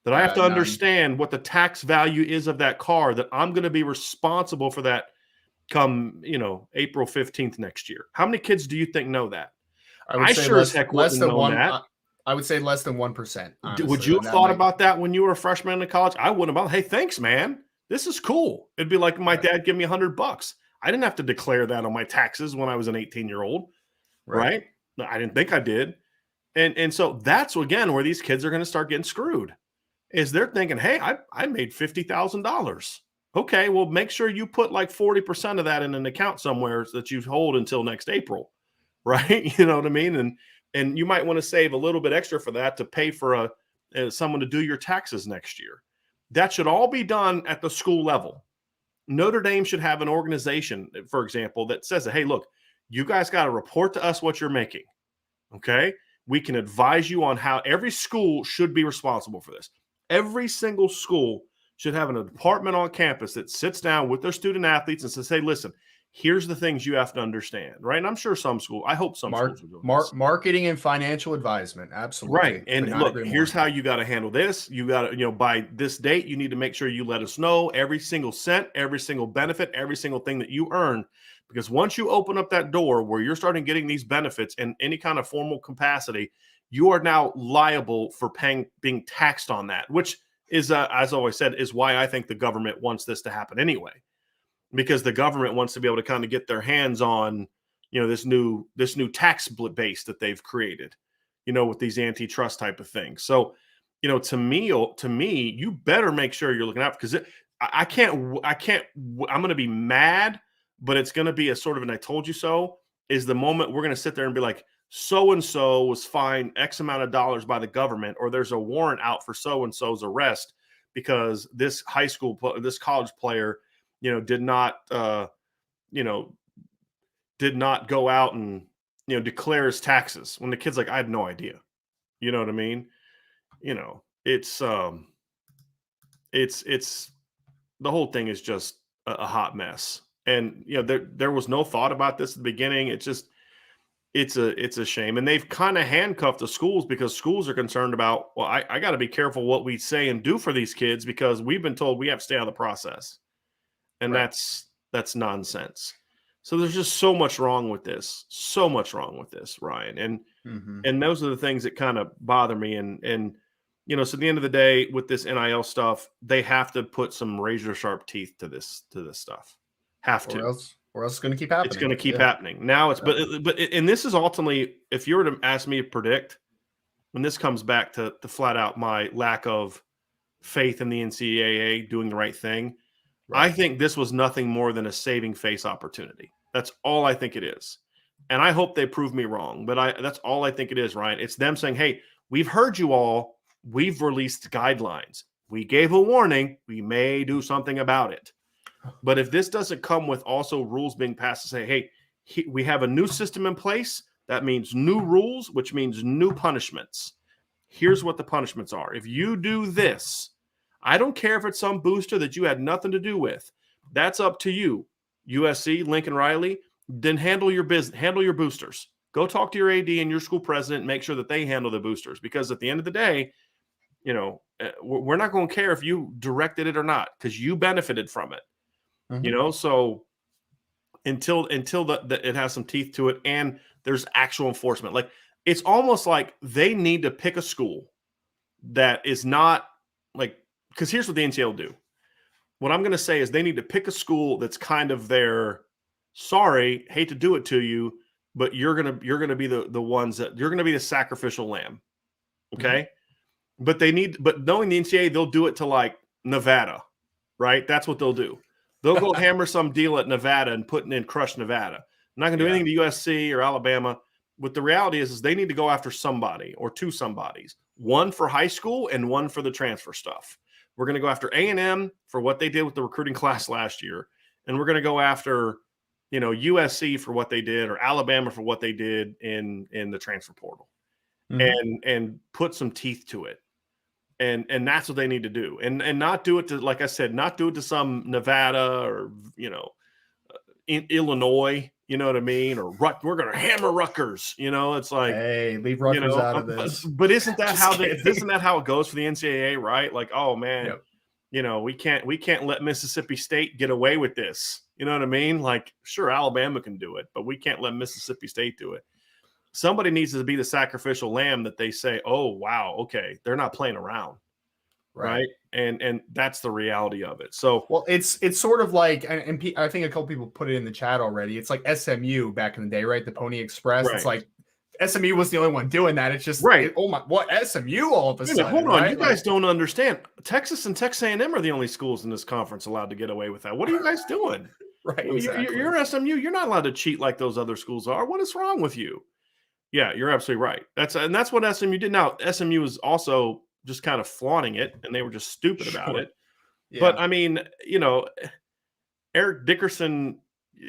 I have to understand what the tax value is of that car, that I'm going to be responsible for that come, April 15th next year. How many kids do you think know that? I would say sure as heck less than known one. that. I would say less than 1%. Honestly. Would you have thought about that when you were a freshman in college? I wouldn't have. Hey, thanks, man. This is cool. It'd be like my dad give me $100. I didn't have to declare that on my taxes when I was an 18-year-old, right? I didn't think I did. And so that's, again, where these kids are going to start getting screwed, is they're thinking, hey, I made $50,000. Okay, well, make sure you put like 40% of that in an account somewhere that you hold until next April, right? You know what I mean? And you might want to save a little bit extra for that to pay for someone to do your taxes next year. That should all be done at the school level. Notre Dame should have an organization, for example, that says, hey, look, you guys got to report to us what you're making, okay? We can advise you on how every school should be responsible for this. Every single school should have a department on campus that sits down with their student athletes and says, hey, listen, here's the things you have to understand, right? And I'm sure some schools, I hope some schools are doing this. Marketing and financial advisement, absolutely. Right. And look, here's how you got to handle this. You got to, by this date, you need to make sure you let us know every single cent, every single benefit, every single thing that you earn. Because once you open up that door where you're starting getting these benefits in any kind of formal capacity, you are now liable for being taxed on that, which is, as I always said, is why I think the government wants this to happen anyway. Because the government wants to be able to kind of get their hands on, this new tax base that they've created, with these antitrust type of things. So, to me, you better make sure you're looking out, because I'm going to be mad, but it's going to be a sort of an I told you so, is the moment we're going to sit there and be like, so-and-so was fined X amount of dollars by the government, or there's a warrant out for so-and-so's arrest because this this college player, did not go out and, declare his taxes, when the kid's like, I had no idea. You know what I mean? It's the whole thing is just a hot mess. And, there was no thought about this at the beginning. It's a shame. And they've kind of handcuffed the schools, because schools are concerned about, well, I got to be careful what we say and do for these kids, because we've been told we have to stay out of the process. And that's nonsense. So there's just so much wrong with this, Ryan. And those are the things that kind of bother me. And so at the end of the day, with this NIL stuff, they have to put some razor sharp teeth to this stuff. Have to. Or else it's going to keep happening. It's going to keep happening. Now and this is ultimately, if you were to ask me to predict, when this comes back to flat out my lack of faith in the NCAA doing the right thing, I think this was nothing more than a saving face opportunity. That's all I think it is. And I hope they prove me wrong, but that's all I think it is, Ryan. It's them saying, hey, we've heard you all. We've released guidelines. We gave a warning. We may do something about it. But if this doesn't come with also rules being passed to say, hey, we have a new system in place, that means new rules, which means new punishments. Here's what the punishments are. If you do this, I don't care if it's some booster that you had nothing to do with. That's up to you. USC, Lincoln Riley, then handle your business, handle your boosters. Go talk to your AD and your school president and make sure that they handle the boosters. Because at the end of the day, we're not going to care if you directed it or not, because you benefited from it. So until it has some teeth to it and there's actual enforcement, like it's almost like they need to pick a school that is not like, because here's what the NCAA will do. What I'm going to say is they need to pick a school that's kind of their, sorry, hate to do it to you, but you're going to be the ones that you're going to be the sacrificial lamb. Okay. But knowing the NCAA, they'll do it to like Nevada, right? That's what they'll do. They'll go hammer some deal at Nevada and crush Nevada. I'm not going to do anything to USC or Alabama. But the reality is they need to go after somebody or two somebodies. one for high school and one for the transfer stuff. We're going to go after A&M for what they did with the recruiting class last year, and we're going to go after, USC for what they did, or Alabama for what they did in the transfer portal, and put some teeth to it. And that's what they need to do, and not do it to, like I said, not do it to some Nevada or in Illinois, you know what I mean, or we're going to hammer Rutgers. It's like, hey, leave Rutgers out of this. But isn't that how it goes for the NCAA, right? Like, oh man, we can't let Mississippi State get away with this. You know what I mean? Like, sure, Alabama can do it, but we can't let Mississippi State do it. Somebody needs to be the sacrificial lamb that they say, oh, wow, okay, they're not playing around, right? And that's the reality of it. So, well, it's sort of like, and I think a couple people put it in the chat already. It's like SMU back in the day, right? The Pony Express. Right. It's like SMU was the only one doing that. It's just, what SMU all of a sudden? Hold on, you guys don't understand. Texas and Texas A&M are the only schools in this conference allowed to get away with that. What are you guys doing? Right, exactly. You're SMU. You're not allowed to cheat like those other schools are. What is wrong with you? Yeah, you're absolutely right. That's what SMU did. Now, SMU was also just kind of flaunting it, and they were just stupid about it. Yeah. But I mean, Eric Dickerson.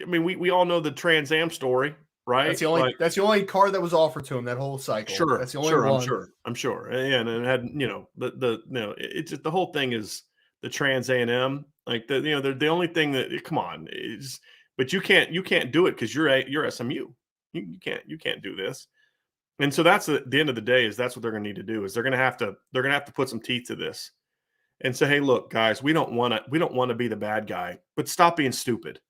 I mean, we all know the Trans Am story, right? That's the only car that was offered to him that whole cycle. Sure, that's the only one. I'm sure. And it had, it's just, the whole thing is the Trans A&M. Like they're the only thing that, come on, is, but you can't do it because you're SMU. You can't do this. And so that's the end of the day, is that's what they're going to need to do, is they're going to have to put some teeth to this and say, hey, look, guys, we don't want to be the bad guy, but stop being stupid,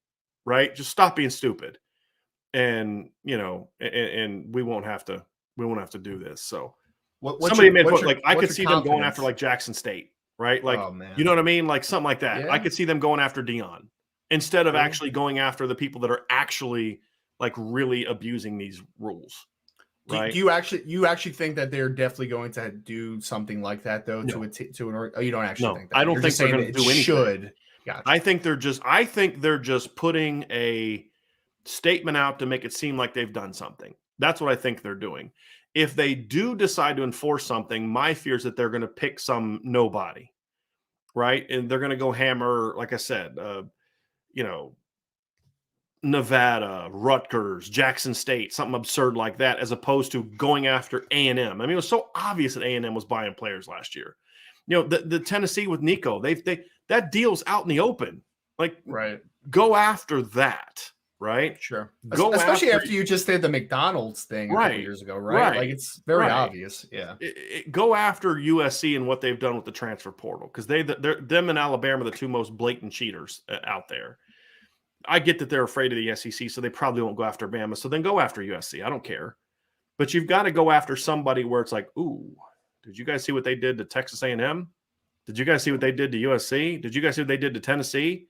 right? Just stop being stupid. And, and we won't have to do this. So somebody made put, like, I could see them going after like Jackson State, right? Like, you know what I mean? Like something like that. Yeah. I could see them going after Dion instead of actually going after the people that are actually like really abusing these rules. Right? Do you actually think that they're definitely going to do something like that though? No. You don't actually think that? I don't think they're going to do anything. Should. Gotcha. I think they're just putting a statement out to make it seem like they've done something. That's what I think they're doing. If they do decide to enforce something, my fear is that they're going to pick some nobody, right? And they're going to go hammer, like I said, Nevada, Rutgers, Jackson State, something absurd like that, as opposed to going after A&M. I mean, it was so obvious that A&M was buying players last year. The Tennessee with Nico, that deal's out in the open. Like, go after that, right? Sure. Especially after you just did the McDonald's thing a couple years ago, right? Like, it's very obvious. Yeah. Go after USC and what they've done with the transfer portal, because them and Alabama are the two most blatant cheaters out there. I get that they're afraid of the SEC, so they probably won't go after Bama. So then go after USC. I don't care. But you've got to go after somebody where it's like, ooh, did you guys see what they did to Texas A&M? Did you guys see what they did to USC? Did you guys see what they did to Tennessee?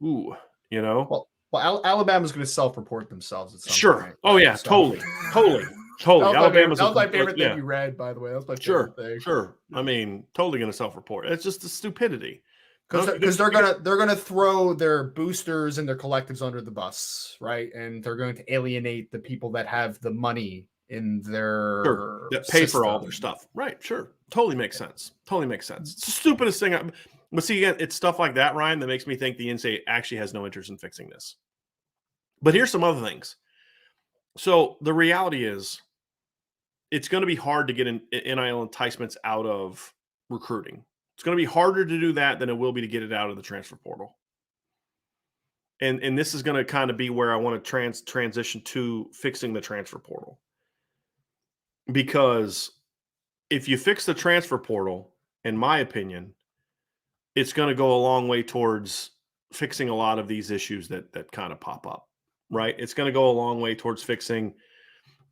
Ooh, Well, Alabama's going to self-report themselves at some point. Oh, yeah, totally. That was my favorite thing you read, by the way. That was my favorite thing. Sure. I mean, totally going to self-report. It's just the stupidity. Because they're gonna throw their boosters and their collectives under the bus, right? And they're going to alienate the people that have the money in their that pay for all their stuff, right? Sure, totally makes sense. It's the stupidest thing. But see, again, it's stuff like that, Ryan, that makes me think the NCAA actually has no interest in fixing this. But here's some other things. So the reality is, it's going to be hard to get NIL enticements out of recruiting. It's going to be harder to do that than it will be to get it out of the transfer portal. And this is going to kind of be where I want to transition to fixing the transfer portal. Because if you fix the transfer portal, in my opinion, it's going to go a long way towards fixing a lot of these issues that kind of pop up, right? It's going to go a long way towards fixing,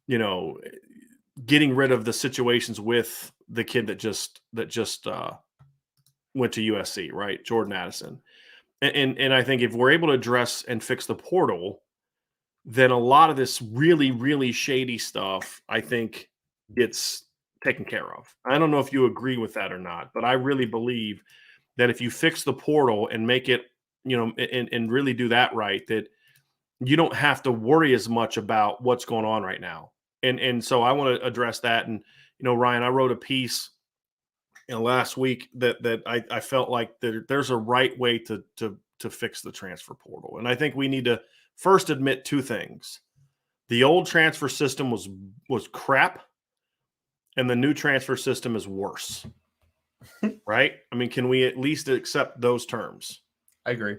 getting rid of the situations with the kid that just went to USC, right? Jordan Addison. And I think if we're able to address and fix the portal, then a lot of this really, really shady stuff, I think, gets taken care of. I don't know if you agree with that or not, but I really believe that if you fix the portal and make it, and really do that right, that you don't have to worry as much about what's going on right now. And so I want to address that. And, Ryan, I wrote a piece last week that I felt like there's a right way to fix the transfer portal. And I think we need to first admit two things. The old transfer system was crap, and the new transfer system is worse. Right? I mean, can we at least accept those terms? I agree.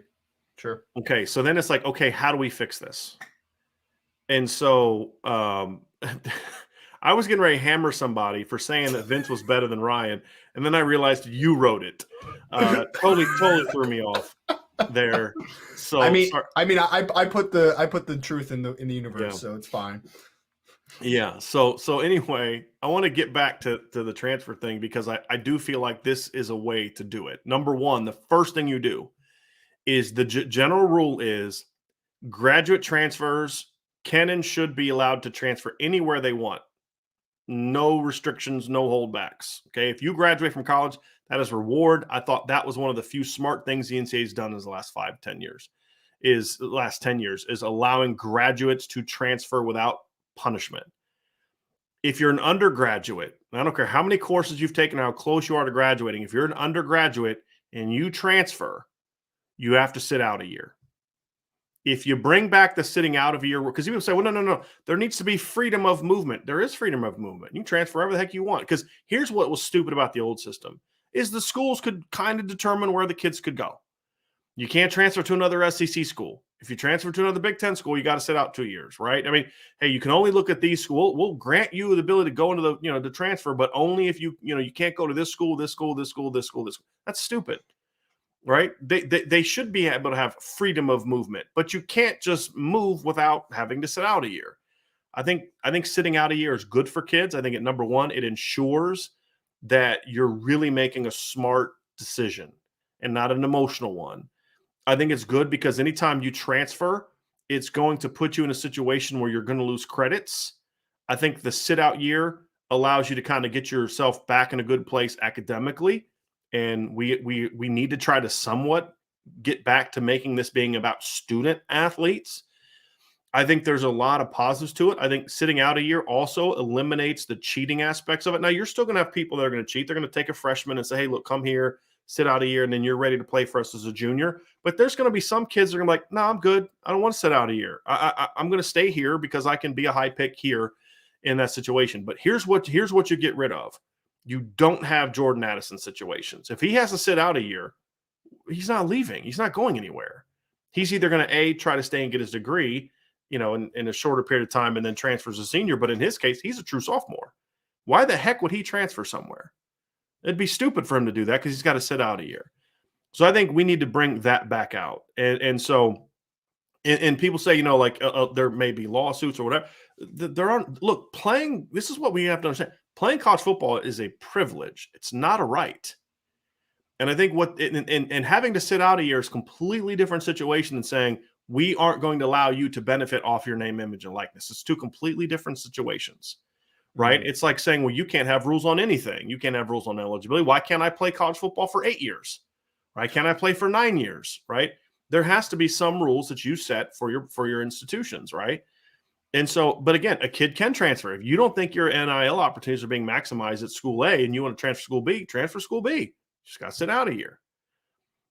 Sure. Okay, so then it's like, okay, how do we fix this? And so I was getting ready to hammer somebody for saying that Vince was better than Ryan, and then I realized you wrote it. Totally threw me off there. So I put the truth in the universe, Yeah. so it's fine. Yeah. So anyway, I want to get back to the transfer thing because I do feel like this is a way to do it. Number one, the first thing you do is the general rule is graduate transfers can and should be allowed to transfer anywhere they want. No restrictions, no holdbacks. Okay. If you graduate from college, that is reward. I thought that was one of the few smart things the NCAA has done in the last 10 years is allowing graduates to transfer without punishment. If you're an undergraduate, I don't care how many courses you've taken, how close you are to graduating. If you're an undergraduate and you transfer, you have to sit out a year. If you bring back the sitting out of a year, because people say, well, no. There needs to be freedom of movement. There is freedom of movement. You can transfer wherever the heck you want. Because here's what was stupid about the old system is the schools could kind of determine where the kids could go. You can't transfer to another SEC school. If you transfer to another Big Ten school, you got to sit out 2 years, right? I mean, hey, you can only look at these schools. We'll grant you the ability to go into the transfer, but only if you can't go to this school, this school, this school, this school, this school. That's stupid. Right? They should be able to have freedom of movement, but you can't just move without having to sit out a year. I think sitting out a year is good for kids. I think at number one, it ensures that you're really making a smart decision and not an emotional one. I think it's good because anytime you transfer, it's going to put you in a situation where you're going to lose credits. I think the sit out year allows you to kind of get yourself back in a good place academically. And we need to try to somewhat get back to making this being about student athletes. I think there's a lot of positives to it. I think sitting out a year also eliminates the cheating aspects of it. Now, you're still going to have people that are going to cheat. They're going to take a freshman and say, hey, look, come here, sit out a year, and then you're ready to play for us as a junior. But there's going to be some kids that are going to be like, no, I'm good. I don't want to sit out a year. I'm going to stay here because I can be a high pick here in that situation. But here's what you get rid of. You don't have Jordan Addison situations. If he has to sit out a year, he's not leaving. He's not going anywhere. He's either going to try to stay and get his degree, in a shorter period of time and then transfers a senior. But in his case, he's a true sophomore. Why the heck would he transfer somewhere? It'd be stupid for him to do that because he's got to sit out a year. So I think we need to bring that back out. And so people say, there may be lawsuits or whatever. There aren't. Look, this is what we have to understand. Playing college football is a privilege. It's not a right. And I think and having to sit out a year is a completely different situation than saying we aren't going to allow you to benefit off your name, image, and likeness. It's two completely different situations, right? Mm-hmm. It's like saying, well, you can't have rules on anything. You can't have rules on eligibility. Why can't I play college football for 8 years? Why can't I play for 9 years, right? There has to be some rules that you set for your institutions, right? And so, but again, a kid can transfer. If you don't think your NIL opportunities are being maximized at school A and you want to transfer school B, transfer school B. You just got to sit out a year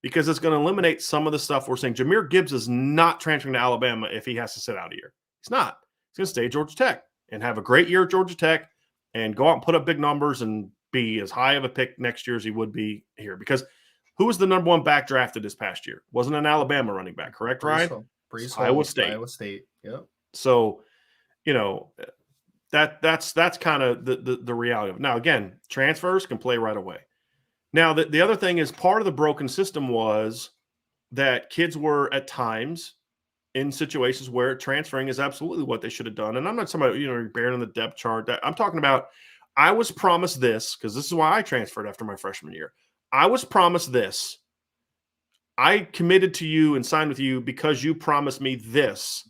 because it's going to eliminate some of the stuff we're saying. Jahmyr Gibbs is not transferring to Alabama if he has to sit out a year. He's not. He's going to stay at Georgia Tech and have a great year at Georgia Tech and go out and put up big numbers and be as high of a pick next year as he would be here. Because who was the number one back drafted this past year? Wasn't an Alabama running back, correct, Ryan? Iowa State. Iowa State. Yep. So, that's kind of the reality of it. Now, again, transfers can play right away. Now, the other thing is part of the broken system was that kids were at times in situations where transferring is absolutely what they should have done. And I'm not talking about, bearing on the depth chart. I'm talking about I was promised this because this is why I transferred after my freshman year. I was promised this. I committed to you and signed with you because you promised me this.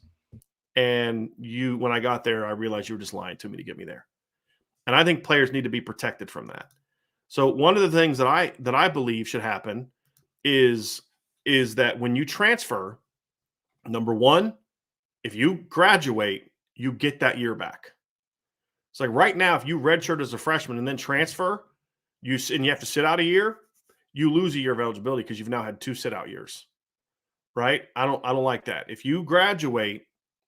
And when I got there, I realized you were just lying to me to get me there. And I think players need to be protected from that. So one of the things that I believe should happen is that when you transfer, number one, if you graduate, you get that year back. It's like right now, if you redshirt as a freshman and then transfer, you have to sit out a year, you lose a year of eligibility because you've now had 2 sit out years. Right? I don't like that. If you graduate,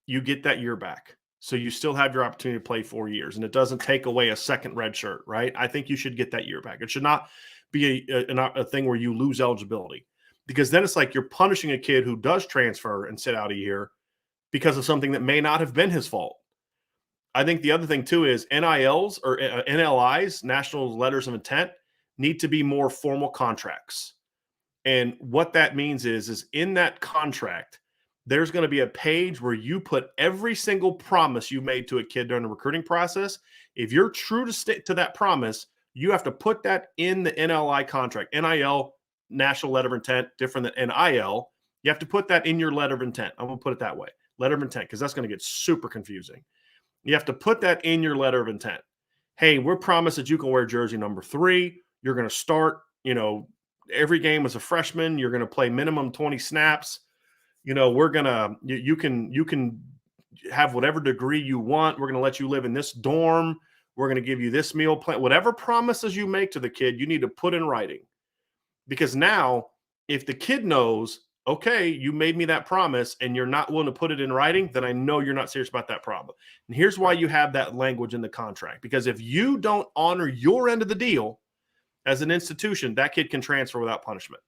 you get that year back. So you still have your opportunity to play 4 years, and it doesn't take away a second red shirt, right? I think you should get that year back. It should not be a thing where you lose eligibility, because then it's like you're punishing a kid who does transfer and sit out a year because of something that may not have been his fault. I think the other thing too is NILs or NLIs, national letters of intent, need to be more formal contracts. And what that means is in that contract, there's going to be a page where you put every single promise you made to a kid during the recruiting process. If you're true to stick to that promise, you have to put that in the NLI contract. NIL, national letter of intent, different than NIL. You have to put that in your letter of intent. I'm going to put it that way. Letter of intent, because that's going to get super confusing. You have to put that in your letter of intent. Hey, we're promised that you can wear jersey number 3. You're going to start, every game as a freshman. You're going to play minimum 20 snaps. We're going to, you can have whatever degree you want. We're going to let you live in this dorm. We're going to give you this meal plan. Whatever promises you make to the kid, you need to put in writing. Because now, if the kid knows, okay, you made me that promise and you're not willing to put it in writing, then I know you're not serious about that problem. And here's why you have that language in the contract. Because if you don't honor your end of the deal as an institution, that kid can transfer without punishment.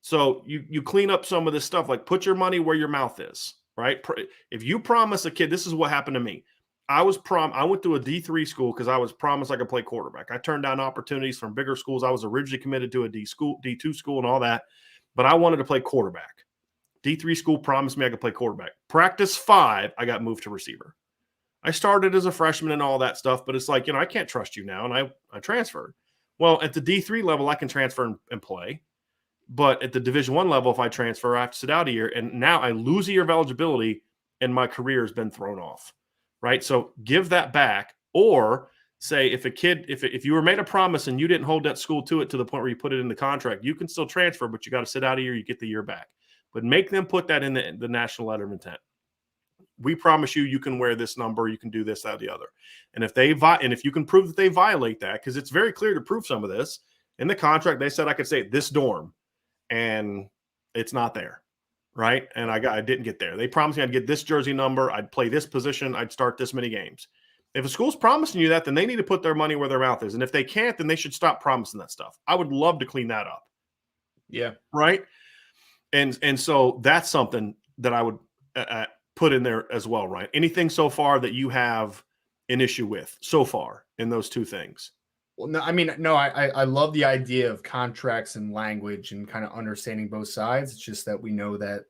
So you clean up some of this stuff, like put your money where your mouth is, right? If you promise a kid, this is what happened to me. I went to a D3 school because I was promised I could play quarterback. I turned down opportunities from bigger schools. I was originally committed to a D2 school and all that, but I wanted to play quarterback. D3 school promised me I could play quarterback. Practice 5, I got moved to receiver. I started as a freshman and all that stuff, but it's like, I can't trust you now, and I transferred. Well, at the D3 level, I can transfer and play. But at the Division I level, if I transfer, I have to sit out a year. And now I lose a year of eligibility and my career has been thrown off, right? So give that back, or say if you were made a promise and you didn't hold that school to it to the point where you put it in the contract, you can still transfer, but you got to sit out a year, you get the year back. But make them put that in the national letter of intent. We promise you can wear this number, you can do this, that, the other. And if you can prove that they violate that, because it's very clear to prove some of this, in the contract, they said I could say this dorm, and it's not there, right? And I didn't get there. They promised me I'd get this jersey number, I'd play this position, I'd start this many games. If a school's promising you that, then they need to put their money where their mouth is. And if they can't, then they should stop promising that stuff. I would love to clean that up. Yeah. Right? And so that's something that I would put in there as well, right? Anything so far that you have an issue with so far in those two things? Well, no, I love the idea of contracts and language and kind of understanding both sides. It's just that we know that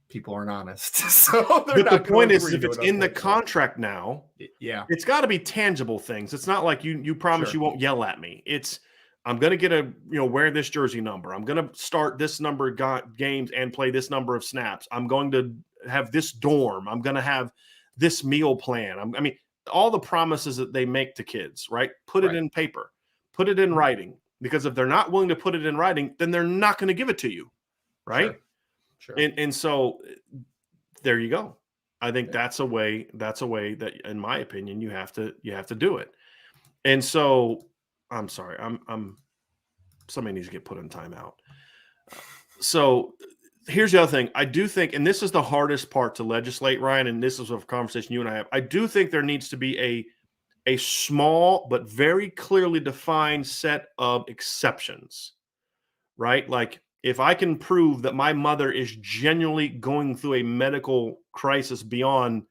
people aren't honest. So but the point is, if it's in the contract now, yeah, it's got to be tangible things. It's not like you promise you won't yell at me. It's I'm going to get wear this jersey number. I'm going to start this number of games and play this number of snaps. I'm going to have this dorm. I'm going to have this meal plan. I mean, all the promises that they make to kids, right? Put it in paper, put it in writing, because if they're not willing to put it in writing, then they're not going to give it to you. Right. Sure. And so there you go. I think that's a way that, in my opinion, you have to do it. And so I'm sorry, somebody needs to get put in timeout. So here's the other thing. I do think, and this is the hardest part to legislate, Ryan, and this is a conversation you and I have. I do think there needs to be a small but very clearly defined set of exceptions, right? Like if I can prove that my mother is genuinely going through a medical crisis beyond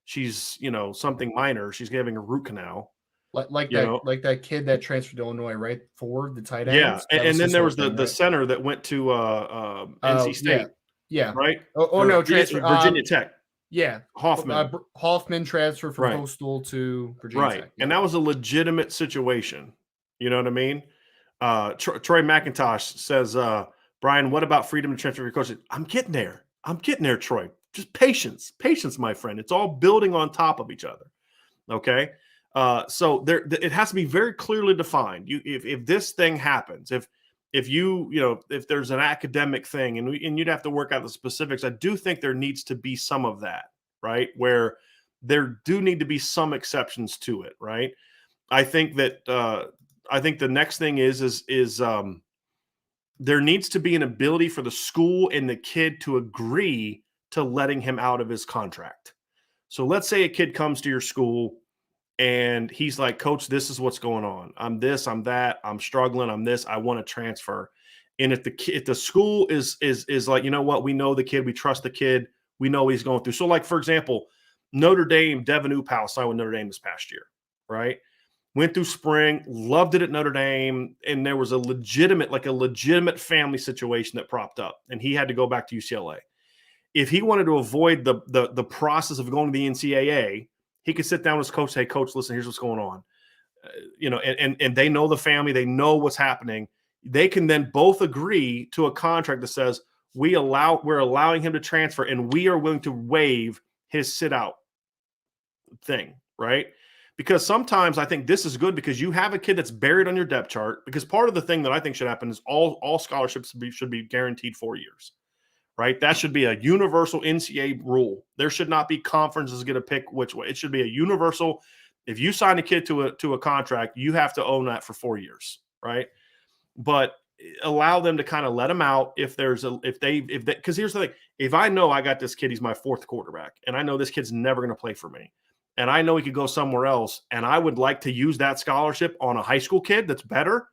she's, something minor, she's having a root canal. Like that kid that transferred to Illinois, right? For the tight ends. Yeah, and then there was the center that went to NC State. Yeah. Right? No, transfer Virginia Tech. Yeah. Hoffman transferred from Coastal to Virginia Tech. Yeah. And that was a legitimate situation. You know what I mean? Troy McIntosh says, Brian, what about freedom to transfer your coaches? I'm getting there, Troy. Just patience, my friend. It's all building on top of each other. Okay. So it has to be very clearly defined. If this thing happens, if there's an academic thing and you'd have to work out the specifics, I do think there needs to be some of that, right? Where there do need to be some exceptions to it, right? I think that I think the next thing is there needs to be an ability for the school and the kid to agree to letting him out of his contract. So let's say a kid comes to your school and he's like, Coach, this is what's going on. I'm this, I'm that, I'm struggling, I'm this, I want to transfer. And if the school is like, you know what, we know the kid, we trust the kid, we know what he's going through. So, like, for example, Notre Dame, Devin Upal signed with Notre Dame this past year, right? Went through spring, loved it at Notre Dame, and there was a legitimate family situation that propped up, and he had to go back to UCLA. If he wanted to avoid the process of going to the NCAA, he could sit down with his coach, say, Coach, listen, here's what's going on. And they know the family, they know what's happening. They can then both agree to a contract that says we're allowing him to transfer, and we are willing to waive his sit out thing, right? Because sometimes I think this is good because you have a kid that's buried on your depth chart. Because part of the thing that I think should happen is all scholarships should be guaranteed 4 years, right? That should be a universal NCAA rule. There should not be conferences get to pick which way. It should be a universal. If you sign a kid to a contract, you have to own that for 4 years, right? But allow them to kind of let them out if because here's the thing. If I know I got this kid, he's my fourth quarterback, and I know this kid's never going to play for me, and I know he could go somewhere else, and I would like to use that scholarship on a high school kid that's better,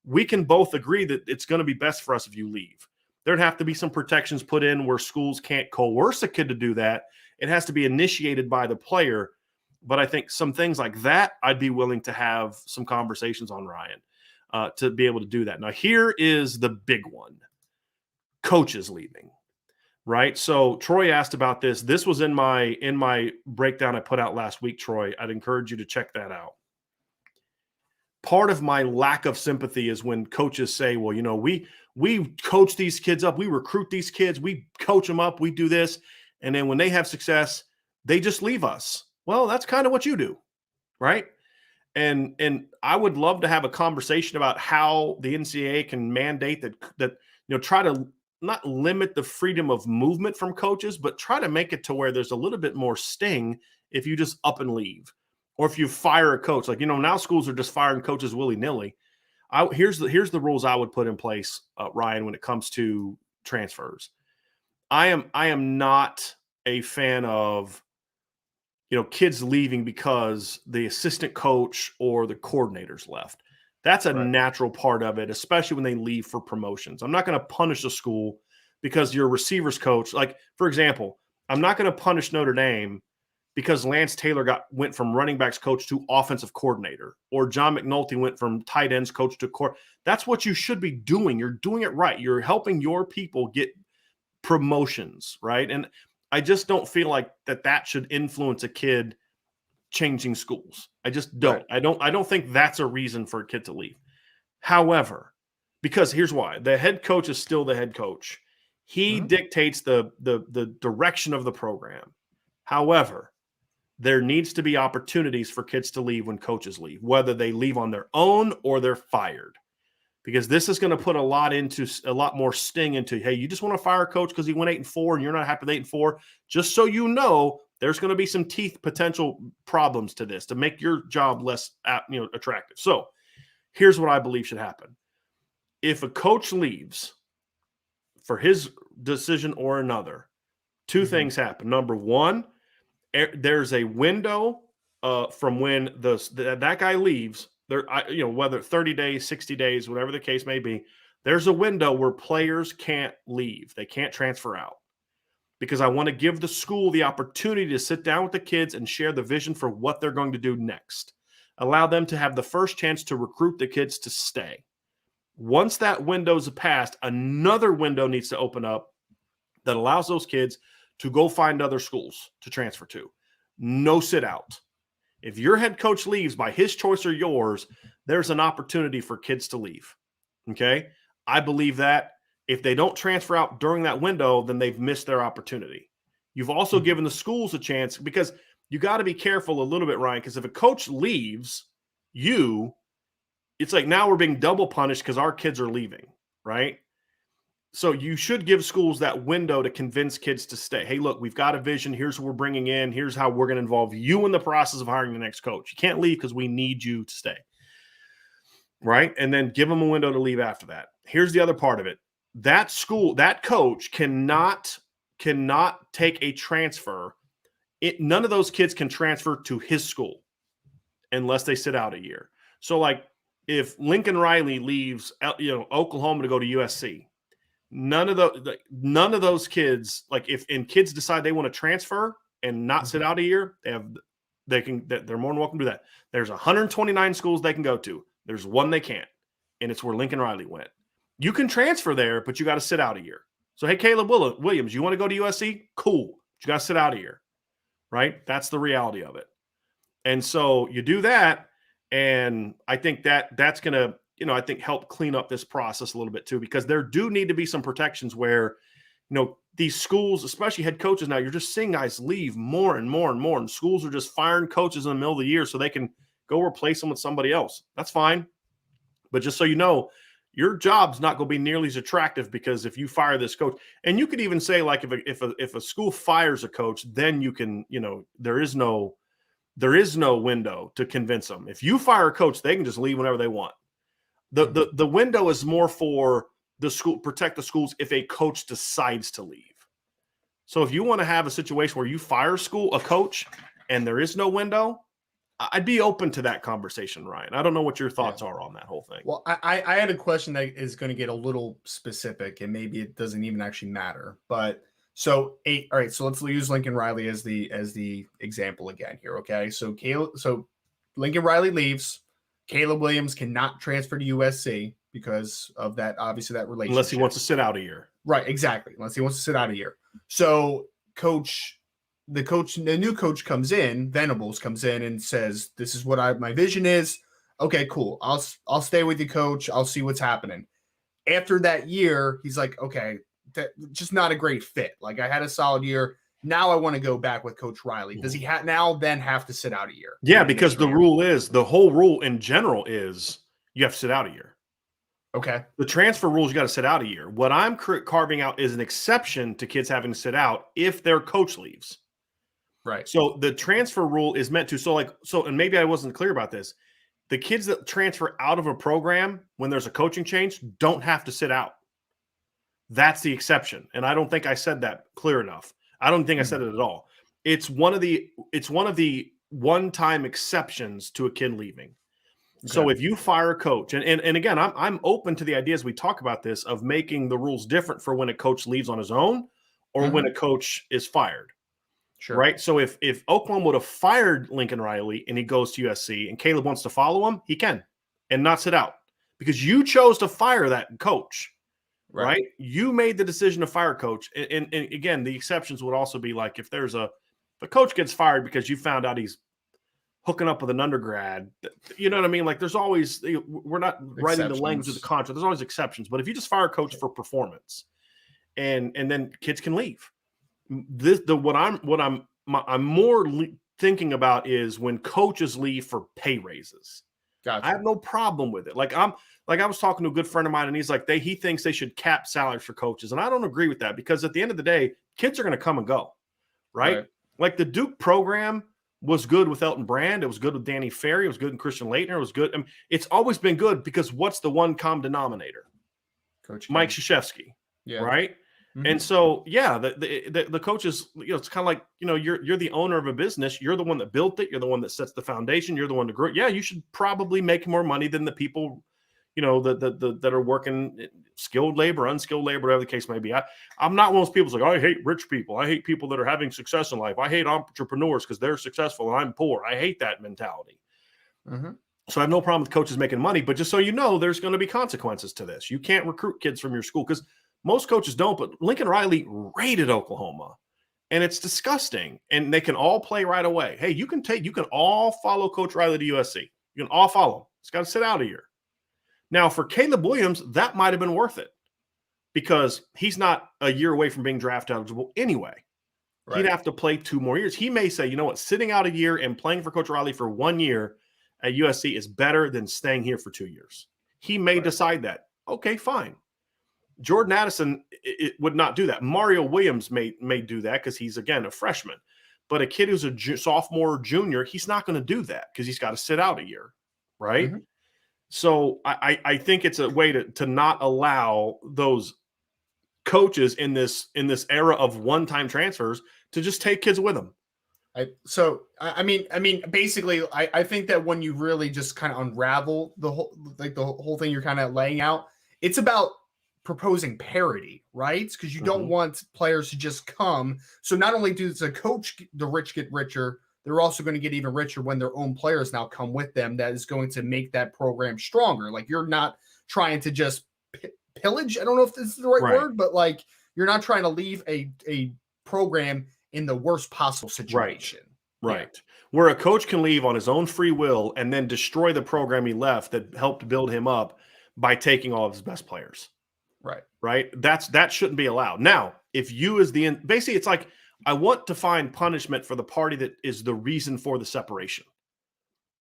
we can both agree that it's going to be best for us if you leave. There'd have to be some protections put in where schools can't coerce a kid to do that. It has to be initiated by the player. But I think some things like that, I'd be willing to have some conversations on, Ryan, to be able to do that. Now, here is the big one. Coaches leaving, right? So Troy asked about this. This was in my breakdown I put out last week, Troy. I'd encourage you to check that out. Part of my lack of sympathy is when coaches say, well, you know, we coach these kids up, we recruit these kids, we coach them up, we do this, and then when they have success, they just leave us. Well, that's kind of what you do, right? And I would love to have a conversation about how the NCAA can mandate that try to not limit the freedom of movement from coaches, but try to make it to where there's a little bit more sting if you just up and leave. Or if you fire a coach, like, now schools are just firing coaches willy-nilly. Here's the rules I would put in place, Ryan, when it comes to transfers. I am not a fan of kids leaving because the assistant coach or the coordinators left. That's a natural part of it, especially when they leave for promotions. I'm not going to punish a school because your receivers coach, like, for example, I'm not going to punish Notre Dame because Lance Taylor went from running backs coach to offensive coordinator, or John McNulty went from tight ends coach to core. That's what you should be doing. You're doing it right. You're helping your people get promotions, right? And I just don't feel like that should influence a kid changing schools. I just don't. Right. I don't think that's a reason for a kid to leave. However, because here's why. The head coach is still the head coach. He dictates the direction of the program. However, there needs to be opportunities for kids to leave when coaches leave, whether they leave on their own or they're fired. Because this is going to put a lot more sting into, hey, you just want to fire a coach because he went 8-4 and you're not happy with 8-4. Just so you know, there's going to be some potential problems to this to make your job less attractive. So here's what I believe should happen. If a coach leaves for his decision or another, two things happen. Number one, there's a window from when that guy leaves, whether 30 days, 60 days, whatever the case may be, there's a window where players can't leave. They can't transfer out, because I want to give the school the opportunity to sit down with the kids and share the vision for what they're going to do next. Allow them to have the first chance to recruit the kids to stay. Once that window's passed, another window needs to open up that allows those kids to go find other schools to transfer to. No sit out. If your head coach leaves by his choice or yours, there's an opportunity for kids to leave. Okay? I believe that. If they don't transfer out during that window, then they've missed their opportunity. You've also given the schools a chance, because you got to be careful a little bit, Ryan, because if a coach leaves it's like now we're being double punished because our kids are leaving, right? So you should give schools that window to convince kids to stay. Hey, look, we've got a vision. Here's what we're bringing in. Here's how we're going to involve you in the process of hiring the next coach. You can't leave because we need you to stay. Right? And then give them a window to leave after that. Here's the other part of it. That school, that coach cannot take a transfer. None of those kids can transfer to his school unless they sit out a year. So like if Lincoln Riley leaves, Oklahoma to go to USC, none of those kids, like if kids decide they want to transfer and not sit out a year, they're more than welcome to do that. There's 129 schools they can go to. There's one they can't, and it's where Lincoln Riley went. You can transfer there, but you got to sit out a year. So hey, Caleb Williams, you want to go to USC? Cool, but you got to sit out a year, right? That's the reality of it. And so you do that, and I think that's going to, I think help clean up this process a little bit too, because there do need to be some protections where, these schools, especially head coaches now, you're just seeing guys leave more and more and more, and schools are just firing coaches in the middle of the year so they can go replace them with somebody else. That's fine. But just so you know, your job's not going to be nearly as attractive because if you fire this coach, and you could even say like if a school fires a coach, then you can, there is no window to convince them. If you fire a coach, they can just leave whenever they want. The window is more for the school, protect the schools if a coach decides to leave. So if you want to have a situation where you fire a coach and there is no window, I'd be open to that conversation, Ryan. I don't know what your thoughts are on that whole thing. Well, I had a question that is going to get a little specific, and maybe it doesn't even actually matter. But all right. So let's use Lincoln Riley as the example again here. Okay. So Lincoln Riley leaves. Caleb Williams cannot transfer to USC because of that, obviously that relationship. Unless he wants to sit out a year. Right, exactly. Unless he wants to sit out a year. So the new coach comes in, Venables comes in and says, this is what my vision is. Okay, cool. I'll stay with you, coach. I'll see what's happening. After that year, he's like, okay, just not a great fit. Like I had a solid year. Now I want to go back with Coach Riley. Does he now then have to sit out a year? Yeah, because the whole rule in general is you have to sit out a year. Okay. The transfer rules, you got to sit out a year. What I'm carving out is an exception to kids having to sit out if their coach leaves. Right. So the transfer rule is meant to, and maybe I wasn't clear about this. The kids that transfer out of a program when there's a coaching change don't have to sit out. That's the exception. And I don't think I said that clear enough. I don't think I said it at all. It's one of the one-time exceptions to a kid leaving. Okay. So if you fire a coach, and again, I'm open to the idea as we talk about this of making the rules different for when a coach leaves on his own or when a coach is fired. Sure. Right. So if Oklahoma would have fired Lincoln Riley and he goes to USC and Caleb wants to follow him, he can and not sit out because you chose to fire that coach. Right. You made the decision to fire coach. And again, the exceptions would also be like if the coach gets fired because you found out he's hooking up with an undergrad, you know what I mean? Like there's always, we're not writing the language of the contract. There's always exceptions. But if you just fire a coach for performance and then kids can leave. What I'm more thinking about is when coaches leave for pay raises. Gotcha. I have no problem with it. I was talking to a good friend of mine, and he's like, he thinks they should cap salaries for coaches, and I don't agree with that because at the end of the day, kids are going to come and go, right? Like the Duke program was good with Elton Brand, it was good with Danny Ferry, it was good with Christian Laettner, it was good. I mean, it's always been good because what's the one common denominator? Coach Mike Krzyzewski, right? Mm-hmm. And so, yeah, the coaches, it's kind of like, you're the owner of a business. You're the one that built it. You're the one that sets the foundation. You're the one to grow. Yeah, you should probably make more money than the people, that are working skilled labor, unskilled labor, whatever the case may be. I'm not one of those people who's like, I hate rich people. I hate people that are having success in life. I hate entrepreneurs because they're successful and I'm poor. I hate that mentality. Mm-hmm. So I have no problem with coaches making money, but just so you know, there's going to be consequences to this. You can't recruit kids from your school because most coaches don't, but Lincoln Riley raided Oklahoma, and it's disgusting. And they can all play right away. Hey, you can all follow Coach Riley to USC. You can all follow him. It's got to sit out a year. Now, for Caleb Williams, that might have been worth it because he's not a year away from being draft eligible anyway. Right. He'd have to play 2 more years. He may say, you know what, sitting out a year and playing for Coach Riley for 1 year at USC is better than staying here for 2 years. He may decide that. Okay, fine. Jordan Addison it would not do that. Mario Williams may do that because he's, again, a freshman. But a kid who's a sophomore or junior, he's not going to do that because he's got to sit out a year, right? Mm-hmm. So I think it's a way to not allow those coaches in this era of one-time transfers to just take kids with them. I mean, basically, I think that when you really just kind of unravel the whole thing you're kind of laying out, it's about proposing parity, right? Because you don't want players to just come. So not only does the coach, the rich get richer, they're also going to get even richer when their own players now come with them. That is going to make that program stronger. Like, you're not trying to just pillage. I don't know if this is the right word, but like, you're not trying to leave a program in the worst possible situation. Right. Yeah. Where a coach can leave on his own free will and then destroy the program he left that helped build him up by taking all of his best players. Right. That shouldn't be allowed. Now, if you basically, it's like, I want to find punishment for the party that is the reason for the separation.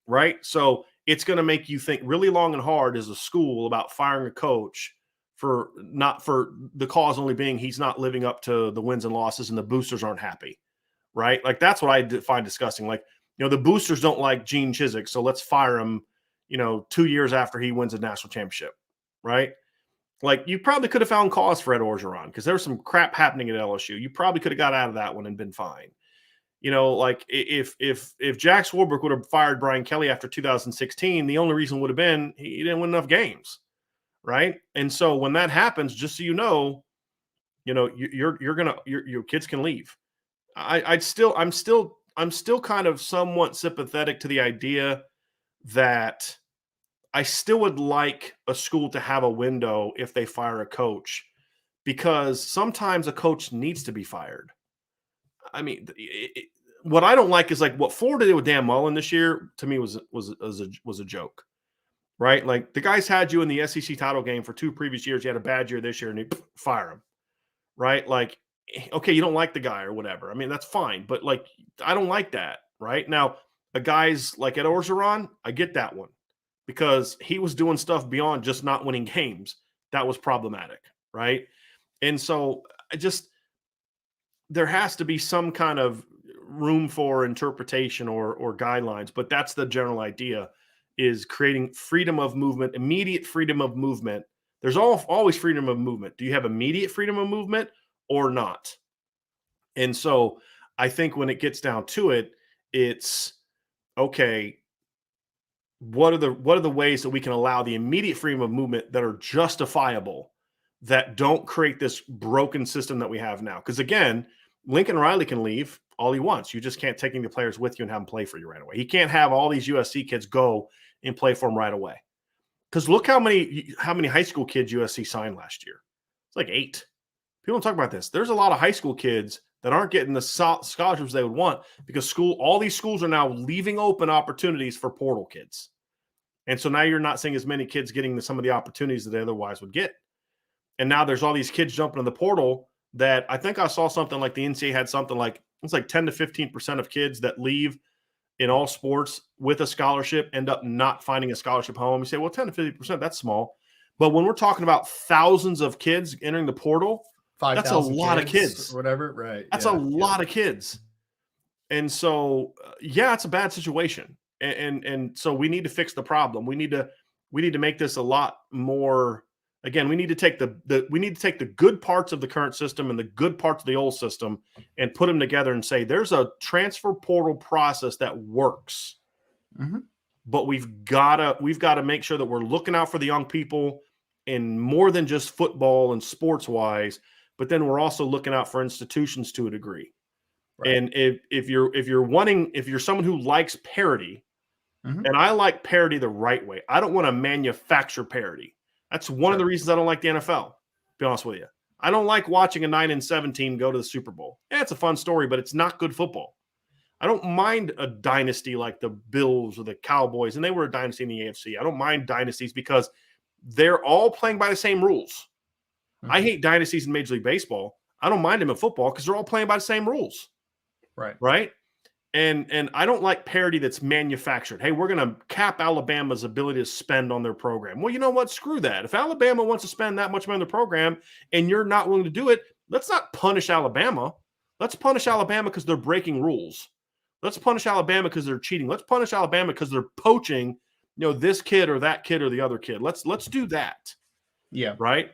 Right. So it's going to make you think really long and hard as a school about firing a coach for the cause only being he's not living up to the wins and losses and the boosters aren't happy. Right. Like, that's what I find disgusting. Like, the boosters don't like Gene Chizik, so let's fire him, 2 years after he wins a national championship. Right. Like, you probably could have found cause for Ed Orgeron because there was some crap happening at LSU. You probably could have got out of that one and been fine. Like, if Jack Swarbrick would have fired Brian Kelly after 2016, the only reason would have been he didn't win enough games. Right. And so when that happens, just so your kids can leave. I'm still kind of somewhat sympathetic to the idea that I still would like a school to have a window if they fire a coach, because sometimes a coach needs to be fired. I mean, what I don't like is like what Florida did with Dan Mullen this year. To me, was a joke, right? Like, the guy's had you in the SEC title game for 2 previous years. You had a bad year this year, and you fire him, right? Like, okay, you don't like the guy or whatever. I mean, that's fine, but like, I don't like that, right? Now, a guy's like Ed Orgeron, I get that one, because he was doing stuff beyond just not winning games. That was problematic, right? And so there has to be some kind of room for interpretation or guidelines, but that's the general idea, is creating freedom of movement, immediate freedom of movement. There's always freedom of movement. Do you have immediate freedom of movement or not? And so I think when it gets down to it, it's okay, what are the ways that we can allow the immediate freedom of movement that are justifiable, that don't create this broken system that we have now? Because again, Lincoln Riley can leave all he wants. You just can't take any players with you and have them play for you right away. He can't have all these USC kids go and play for him right away. Because look how many high school kids USC signed last year. It's like 8. People don't talk about this. There's a lot of high school kids that aren't getting the scholarships they would want because all these schools are now leaving open opportunities for portal kids. And so now you're not seeing as many kids getting some of the opportunities that they otherwise would get. And now there's all these kids jumping in the portal that I think I saw something like the NCAA had something like, it's like 10 to 15% of kids that leave in all sports with a scholarship end up not finding a scholarship home. You say, well, 10 to 50%, that's small. But when we're talking about thousands of kids entering the portal, that's a lot of kids. Or whatever, right? That's a lot of kids. And so, it's a bad situation. And so we need to fix the problem. We need to make this a lot more. Again, we need to take the good parts of the current system and the good parts of the old system and put them together and say there's a transfer portal process that works. Mm-hmm. But we've got to make sure that we're looking out for the young people in more than just football and sports wise, but then we're also looking out for institutions to a degree. Right. And if you're someone who likes parity, mm-hmm. and I like parity the right way, I don't want to manufacture parity. That's one of the reasons I don't like the NFL, to be honest with you. I don't like watching a 9-7 team go to the Super Bowl. Yeah, it's a fun story, but it's not good football. I don't mind a dynasty like the Bills or the Cowboys, and they were a dynasty in the AFC. I don't mind dynasties because they're all playing by the same rules. Mm-hmm. I hate dynasties in Major League Baseball. I don't mind them in football because they're all playing by the same rules. Right. Right? And I don't like parity that's manufactured. Hey, we're going to cap Alabama's ability to spend on their program. Well, you know what? Screw that. If Alabama wants to spend that much money on the program and you're not willing to do it, let's not punish Alabama. Let's punish Alabama because they're breaking rules. Let's punish Alabama because they're cheating. Let's punish Alabama because they're poaching, this kid or that kid or the other kid. Let's do that. Yeah. Right.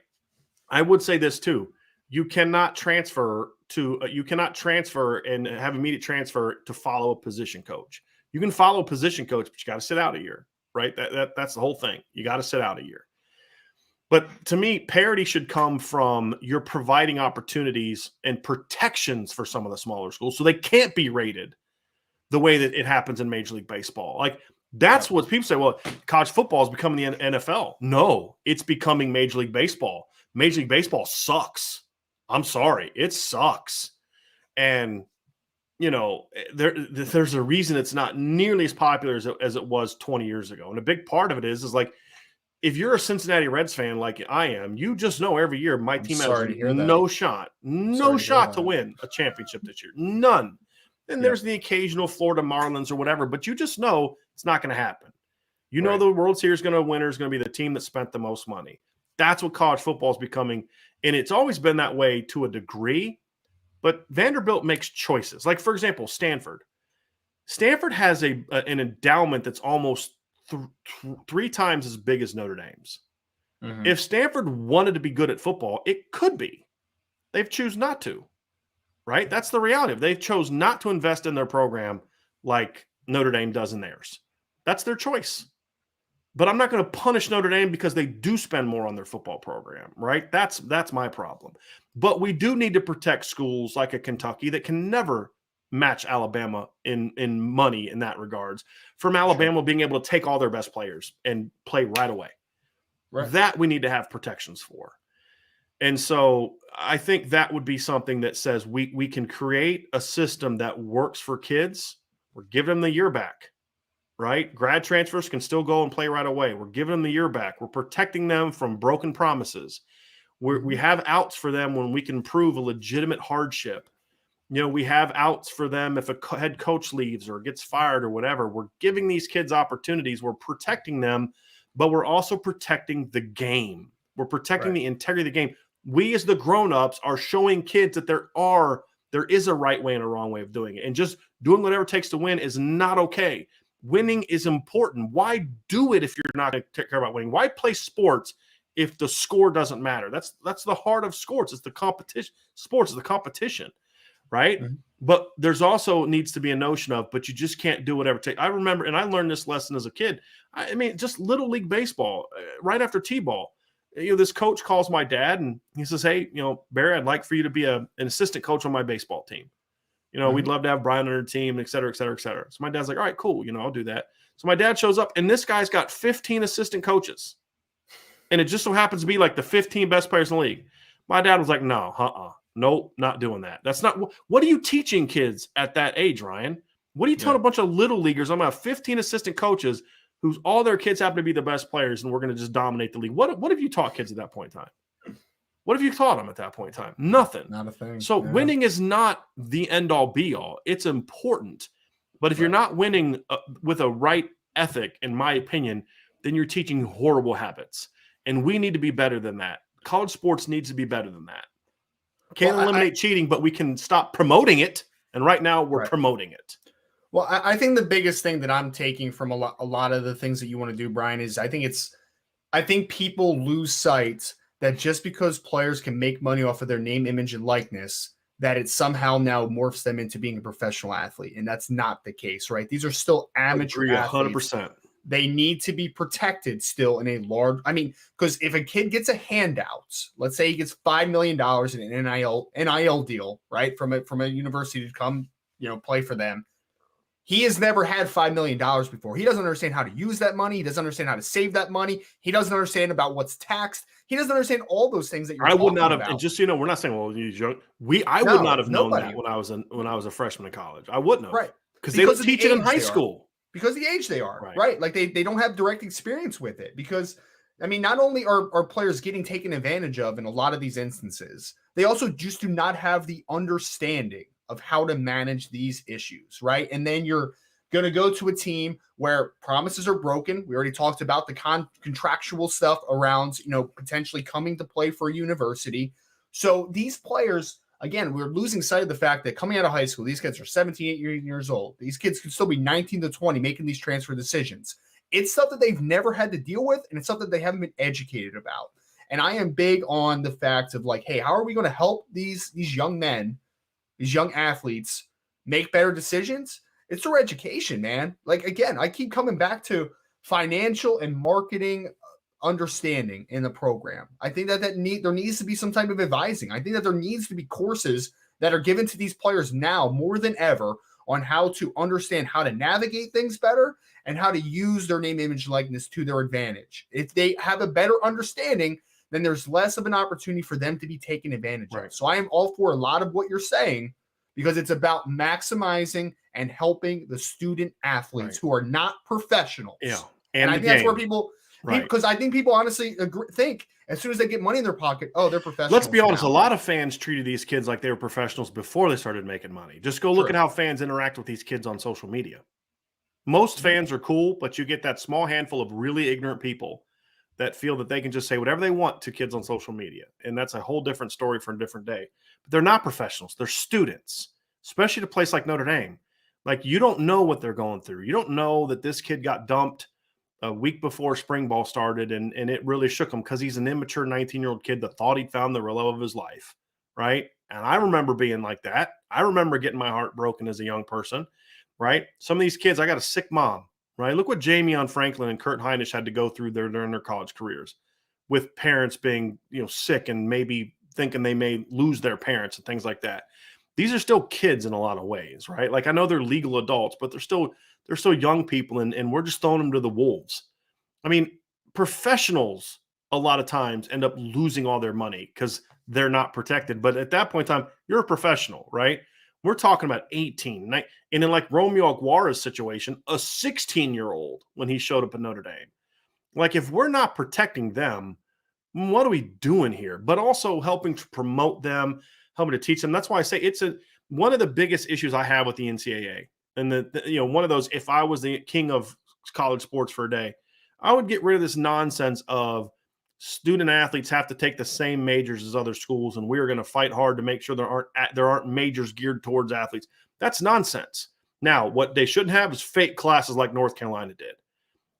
I would say this too. You cannot transfer and have immediate transfer to follow a position coach. You can follow a position coach, but you got to sit out a year, right? That's the whole thing. You got to sit out a year. But to me, parity should come from you're providing opportunities and protections for some of the smaller schools so they can't be rated the way that it happens in Major League Baseball. Like that's what people say, well, college football is becoming the NFL. No, it's becoming Major League Baseball. Major League Baseball sucks. I'm sorry, it sucks. And, there's a reason it's not nearly as popular as it was 20 years ago. And a big part of it is like, if you're a Cincinnati Reds fan like I am, you just know every year my team has no shot to win a championship this year. None. And there's the occasional Florida Marlins or whatever, but you just know it's not going to happen. You know the World Series winner is going to be the team that spent the most money. That's what college football is becoming. And it's always been that way to a degree, but Vanderbilt makes choices. Like, for example, Stanford. Stanford has an endowment that's almost three times as big as Notre Dame's. Mm-hmm. If Stanford wanted to be good at football, it could be. They've chosen not to, right? That's the reality. They've chose not to invest in their program like Notre Dame does in theirs. That's their choice. But I'm not going to punish Notre Dame because they do spend more on their football program, right? That's my problem. But we do need to protect schools like a Kentucky that can never match Alabama in money in that regards from Alabama being able to take all their best players and play right away. Right. That we need to have protections for. And so I think that would be something that says we can create a system that works for kids. We're giving them the year back. Right? Grad transfers can still go and play right away. We're giving them the year back. We're protecting them from broken promises. We have outs for them when we can prove a legitimate hardship. We have outs for them if a head coach leaves or gets fired or whatever. We're giving these kids opportunities. We're protecting them, but we're also protecting the game. We're protecting the integrity of the game. We as the grown-ups are showing kids that there is a right way and a wrong way of doing it. And just doing whatever it takes to win is not okay. Winning is important. Why do it if you're not going to take care about winning? Why play sports if the score doesn't matter? That's the heart of sports. It's the competition. Sports is the competition, right? Mm-hmm. But there's also needs to be a notion of, but you just can't do whatever it takes. I remember, and I learned this lesson as a kid. I mean, just little league baseball, right after T-ball. This coach calls my dad and he says, "Hey, Barry, I'd like for you to be an assistant coach on my baseball team. We'd love to have Brian on our team, et cetera, et cetera, et cetera." So my dad's like, "All right, cool. I'll do that." So my dad shows up and this guy's got 15 assistant coaches. And it just so happens to be like the 15 best players in the league. My dad was like, "No, nope, not doing that." That's not what are you teaching kids at that age, Ryan? What are you telling a bunch of little leaguers? I'm going to have 15 assistant coaches who's all their kids happen to be the best players and we're going to just dominate the league. What have you taught kids at that point in time? What have you taught them at that point in time? Nothing. Not a thing. So winning is not the end-all, be-all. It's important. But if you're not winning with a right ethic, in my opinion, then you're teaching horrible habits. And we need to be better than that. College sports needs to be better than that. Can't eliminate cheating, but we can stop promoting it. And right now we're promoting it. Well, I think the biggest thing that I'm taking from a lot of the things that you want to do, Brian, is I think people lose sight that just because players can make money off of their name, image, and likeness, that it somehow now morphs them into being a professional athlete. And that's not the case, right? These are still amateur athletes. 100%. They need to be protected still in a large, because if a kid gets a handout, let's say he gets $5 million in an NIL deal, right? From a university to come, play for them. He has never had $5 million before. He doesn't understand how to use that money. He doesn't understand how to save that money. He doesn't understand about what's taxed. He doesn't understand all those things that you're talking about. I would not have, and just so you know, we're not saying, well, I would not have known that when I was a freshman in college. I wouldn't have. Right. Because they would teach it in high school. Because of the age they are. Right. Like they don't have direct experience with it. Because, not only are players getting taken advantage of in a lot of these instances, they also just do not have the understanding of how to manage these issues, right? And then you're going to go to a team where promises are broken. We already talked about the contractual stuff around, potentially coming to play for a university. So these players, again, we're losing sight of the fact that coming out of high school, these kids are 17, 18 years old. These kids could still be 19 to 20 making these transfer decisions. It's stuff that they've never had to deal with, and it's something they haven't been educated about. And I am big on the fact of like, hey, how are we going to help these young men, these young athletes make better decisions? It's their education, man. Like, again, I keep coming back to financial and marketing understanding in the program. I think that there needs to be some type of advising. I think that there needs to be courses that are given to these players now more than ever on how to understand how to navigate things better and how to use their name, image, likeness to their advantage. If they have a better understanding, then there's less of an opportunity for them to be taken advantage of. So I am all for a lot of what you're saying, because it's about maximizing and helping the student athletes who are not professionals. Yeah. And I think that's where people, because I think people honestly think as soon as they get money in their pocket, oh, they're professionals. Let's be honest, now. a lot of fans treated these kids like they were professionals before they started making money. Just go look at how fans interact with these kids on social media. Most fans are cool, but you get that small handful of really ignorant people that feel that they can just say whatever they want to kids on social media. And that's a whole different story for a different day. But they're not professionals. They're students, especially at a place like Notre Dame. Like, you don't know what they're going through. You don't know that this kid got dumped a week before spring ball started, and it really shook him because he's an immature 19-year-old kid that thought he'd found the love of his life, right? And I remember being like that. I remember getting my heart broken as a young person, right? Some of these kids, I got a sick mom, right? Look what Jamion Franklin and Kurt Hinish had to go through during their college careers, with parents being, sick and maybe thinking they may lose their parents and things like that. These are still kids in a lot of ways, right? Like, I know they're legal adults, but they're still young people, and we're just throwing them to the wolves. I mean, professionals a lot of times end up losing all their money because they're not protected. But at that point in time, you're a professional, right? We're talking about 18. And in like Romeo Aguara's situation, a 16-year-old when he showed up at Notre Dame. Like, if we're not protecting them, what are we doing here? But also helping to promote them, helping to teach them. That's why I say it's one of the biggest issues I have with the NCAA. And one of those, if I was the king of college sports for a day, I would get rid of this nonsense of student athletes have to take the same majors as other schools, and we're going to fight hard to make sure there aren't majors geared towards athletes. That's nonsense. Now, what they shouldn't have is fake classes like North Carolina did.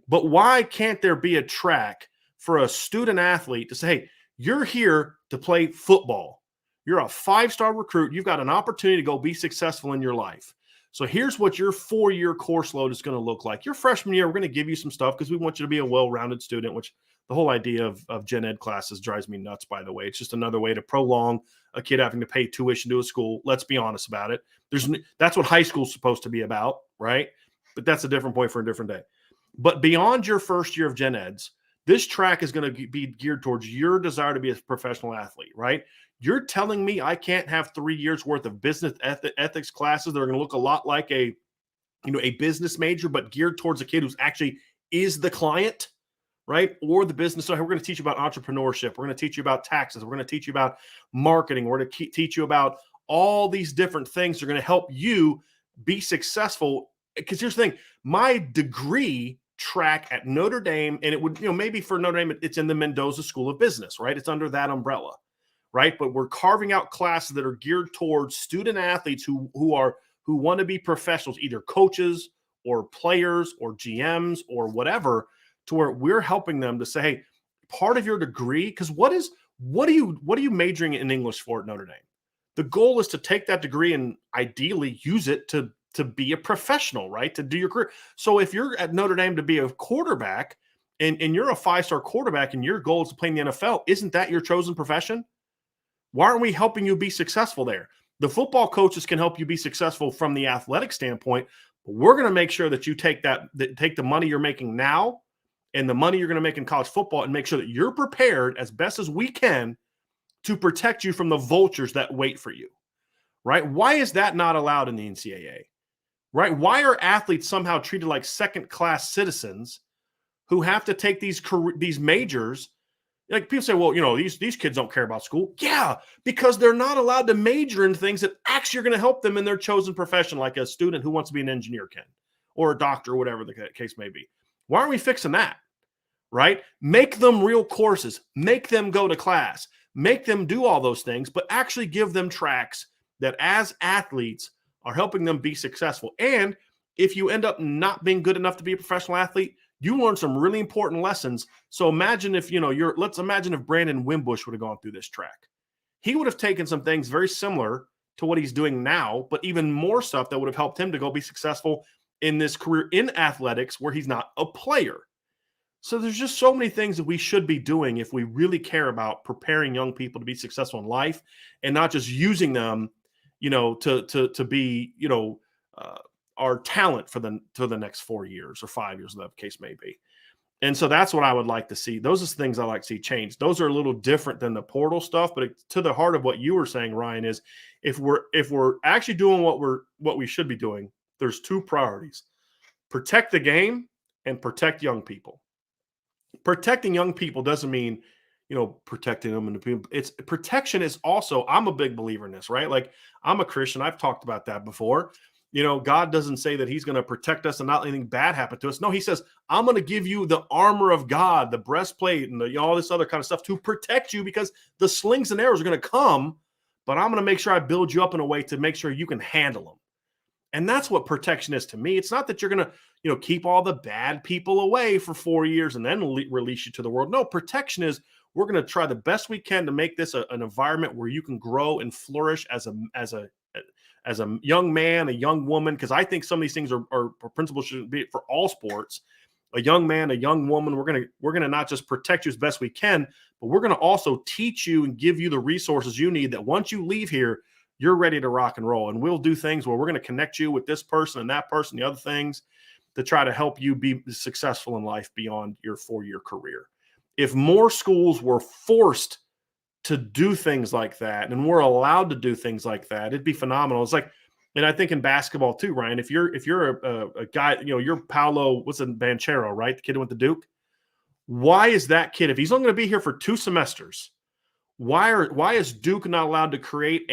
But why can't there be a track for a student athlete to say, hey, you're here to play football. You're a 5-star recruit. You've got an opportunity to go be successful in your life. So here's what your 4-year course load is going to look like. Your freshman year, we're going to give you some stuff because we want you to be a well-rounded student, which the whole idea of gen ed classes drives me nuts, by the way. It's just another way to prolong a kid having to pay tuition to a school. Let's be honest about it. That's what high school's supposed to be about, right? But that's a different point for a different day. But beyond your first year of gen eds, this track is going to be geared towards your desire to be a professional athlete, right? You're telling me I can't have 3 years worth of business ethics classes that are going to look a lot like a business major, but geared towards a kid who's actually is the client, right? Or the business. So we're going to teach you about entrepreneurship. We're going to teach you about taxes. We're going to teach you about marketing. We're going to teach you about all these different things that are going to help you be successful. Because here's the thing, my degree track at Notre Dame, and it would, maybe for Notre Dame, it's in the Mendoza School of Business, right? It's under that umbrella, right? But we're carving out classes that are geared towards student athletes who want to be professionals, either coaches or players or GMs or whatever, to where we're helping them to say, hey, part of your degree, because what are you majoring in English for at Notre Dame? The goal is to take that degree and ideally use it to be a professional, right? To do your career. So if you're at Notre Dame to be a quarterback and you're a 5-star quarterback and your goal is to play in the NFL, isn't that your chosen profession? Why aren't we helping you be successful there? The football coaches can help you be successful from the athletic standpoint, but we're going to make sure that you take the money you're making now and the money you're going to make in college football and make sure that you're prepared as best as we can to protect you from the vultures that wait for you, right? Why is that not allowed in the NCAA, right? Why are athletes somehow treated like second-class citizens who have to take these majors Like people say, well, these kids don't care about school. Yeah, because they're not allowed to major in things that actually are going to help them in their chosen profession, like a student who wants to be an engineer can, or a doctor, or whatever the case may be. Why aren't we fixing that? Right? Make them real courses, make them go to class, make them do all those things, but actually give them tracks that as athletes are helping them be successful. And if you end up not being good enough to be a professional athlete, you learn some really important lessons. So imagine if, let's imagine if Brandon Wimbush would have gone through this track. He would have taken some things very similar to what he's doing now, but even more stuff that would have helped him to go be successful in this career in athletics where he's not a player. So there's just so many things that we should be doing if we really care about preparing young people to be successful in life and not just using them, to be, our talent for the next 4 years or 5 years, whatever the case may be. And so that's what I would like to see. Those are things I like to see change. Those are a little different than the portal stuff, but to the heart of what you were saying, Ryan, is if we're actually doing what we should be doing, there's two priorities: protect the game and protect young people. Protecting young people doesn't mean, protecting them. It's protection is also, I'm a big believer in this, right? Like, I'm a Christian. I've talked about that before. God doesn't say that he's going to protect us and not let anything bad happen to us. No, he says, I'm going to give you the armor of God, the breastplate and all this other kind of stuff to protect you, because the slings and arrows are going to come, but I'm going to make sure I build you up in a way to make sure you can handle them. And that's what protection is to me. It's not that you're going to, keep all the bad people away for 4 years and then release you to the world. No, protection is, we're going to try the best we can to make this an environment where you can grow and flourish as a young man, a young woman, because I think some of these things are principles should be for all sports. A young man, a young woman, we're gonna not just protect you as best we can, but we're gonna also teach you and give you the resources you need that once you leave here, you're ready to rock and roll. And we'll do things where we're gonna connect you with this person and that person, the other things, to try to help you be successful in life beyond your 4-year career. If more schools were forced to do things like that and we're allowed to do things like that, it'd be phenomenal. It's like, and I think in basketball too, Ryan, if you're a guy, you're Paolo, what's a Banchero, right? The kid who went to Duke. Why is that kid, if he's only going to be here for 2 semesters, why is Duke not allowed to create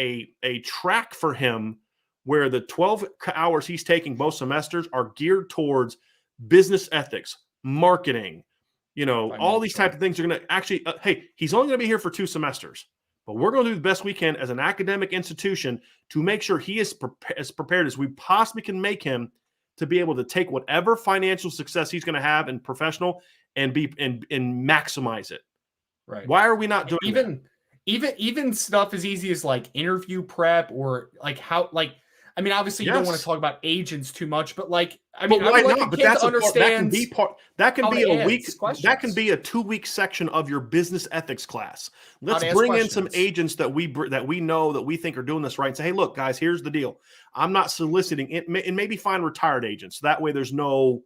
a track for him where the 12 hours he's taking both semesters are geared towards business ethics, marketing, all these type of things are going to actually, hey, he's only going to be here for 2 semesters, but we're going to do the best we can as an academic institution to make sure he is as prepared as we possibly can make him to be able to take whatever financial success he's going to have in professional and maximize it. Right. Why are we not doing even stuff as easy as like interview prep or like how, like, I mean, obviously you don't want to talk about agents too much, but like, I mean, why like not? But that's that can be a week. Questions. That can be a 2-week section of your business ethics class. Let's bring in some agents that we know that we think are doing this right and say, hey, look, guys, here's the deal. I'm not soliciting it, and maybe find retired agents. That way, there's no,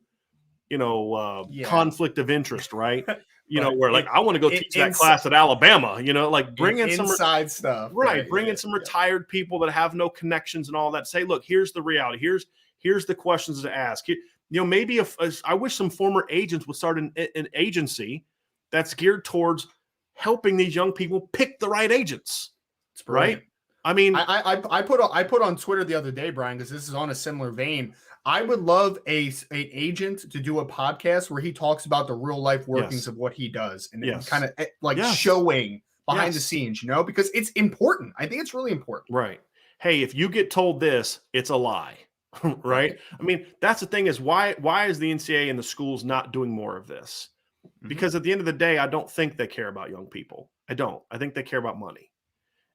conflict of interest, right? Where like I want to go teach that class at Alabama, like bring in some inside stuff, right? Bring in some retired people that have no connections and all that. Say, look, here's the reality. Here's the questions to ask. Maybe I wish some former agents would start an agency that's geared towards helping these young people pick the right agents, right? I mean, I put on Twitter the other day, Brian, because this is on a similar vein. I would love an agent to do a podcast where he talks about the real life workings of what he does and kind of like showing behind the scenes, because it's important. I think it's really important. Right. Hey, if you get told this, it's a lie. Right. I mean, that's the thing is why is the NCAA and the schools not doing more of this? Because at the end of the day, I don't think they care about young people. I don't. I think they care about money.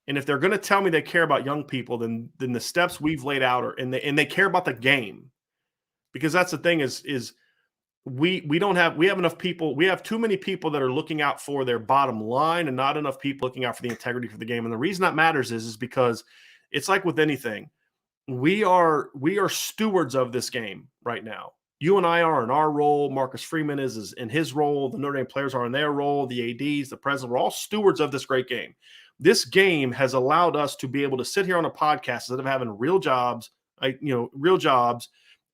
And if they're going to tell me they care about young people, then the steps we've laid out and they care about the game. Because that's the thing is we have enough people. We have too many people that are looking out for their bottom line and not enough people looking out for the integrity for the game. And the reason that matters is because it's like with anything. We are stewards of this game right now. You and I are in our role. Marcus Freeman is in his role. The Notre Dame players are in their role. The ADs, the president, we're all stewards of this great game. This game has allowed us to be able to sit here on a podcast instead of having real jobs,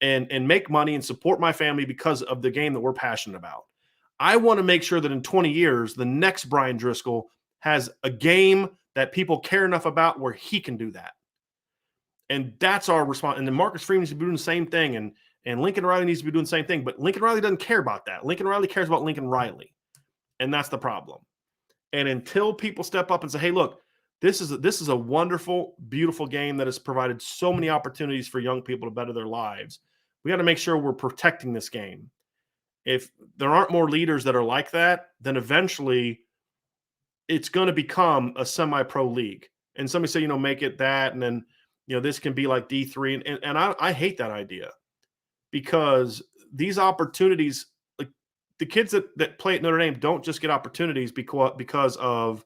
and make money and support my family because of the game that we're passionate about. I want to make sure that in 20 years, the next Brian Driscoll has a game that people care enough about where he can do that. And that's our response. And then Marcus Freeman needs to be doing the same thing. And Lincoln Riley needs to be doing the same thing. But Lincoln Riley doesn't care about that. Lincoln Riley cares about Lincoln Riley. And that's the problem. And until people step up and say, hey, look, this is a wonderful, beautiful game that has provided so many opportunities for young people to better their lives. We got to make sure we're protecting this game. If there aren't more leaders that are like that, then eventually it's going to become a semi-pro league. And somebody say, make it that, and then, this can be like D3. And I hate that idea, because these opportunities, like the kids that play at Notre Dame don't just get opportunities because of,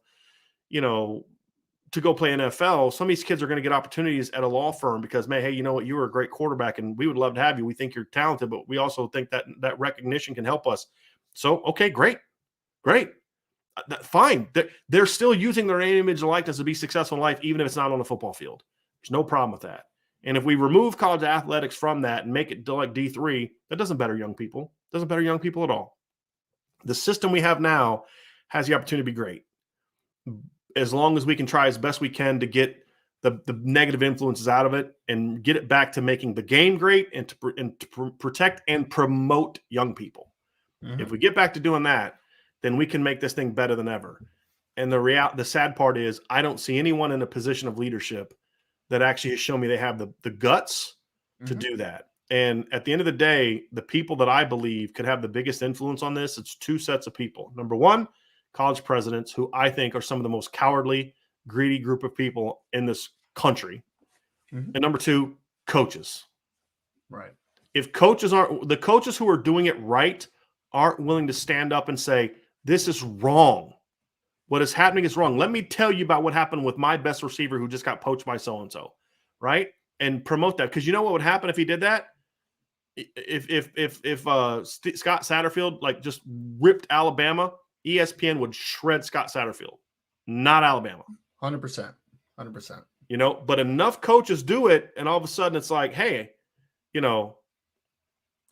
to go play NFL. Some of these kids are going to get opportunities at a law firm because, man, hey, you know what? You were a great quarterback and we would love to have you. We think you're talented, but we also think that recognition can help us. So, okay, great. Fine. They're still using their name, image, and likeness to be successful in life, even if it's not on the football field. There's no problem with that. And if we remove college athletics from that and make it like D3, that doesn't better young people. It doesn't better young people at all. The system we have now has the opportunity to be great, as long as we can try as best we can to get the negative influences out of it and get it back to making the game great and to protect and promote young people. Mm-hmm. If we get back to doing that, then we can make this thing better than ever. And the sad part is I don't see anyone in a position of leadership that actually has shown me they have the guts to do that. And at the end of the day, the people that I believe could have the biggest influence on this, it's two sets of people. Number one, college presidents, who I think are some of the most cowardly, greedy group of people in this country. Mm-hmm. And number two, coaches. Right. If the coaches who are doing it right aren't willing to stand up and say, this is wrong. What is happening is wrong. Let me tell you about what happened with my best receiver who just got poached by so-and-so, right? And promote that. Because you know what would happen if he did that? If Scott Satterfield just ripped Alabama, ESPN would shred Scott Satterfield, not Alabama. 100%. But enough coaches do it, and all of a sudden it's like, hey, there's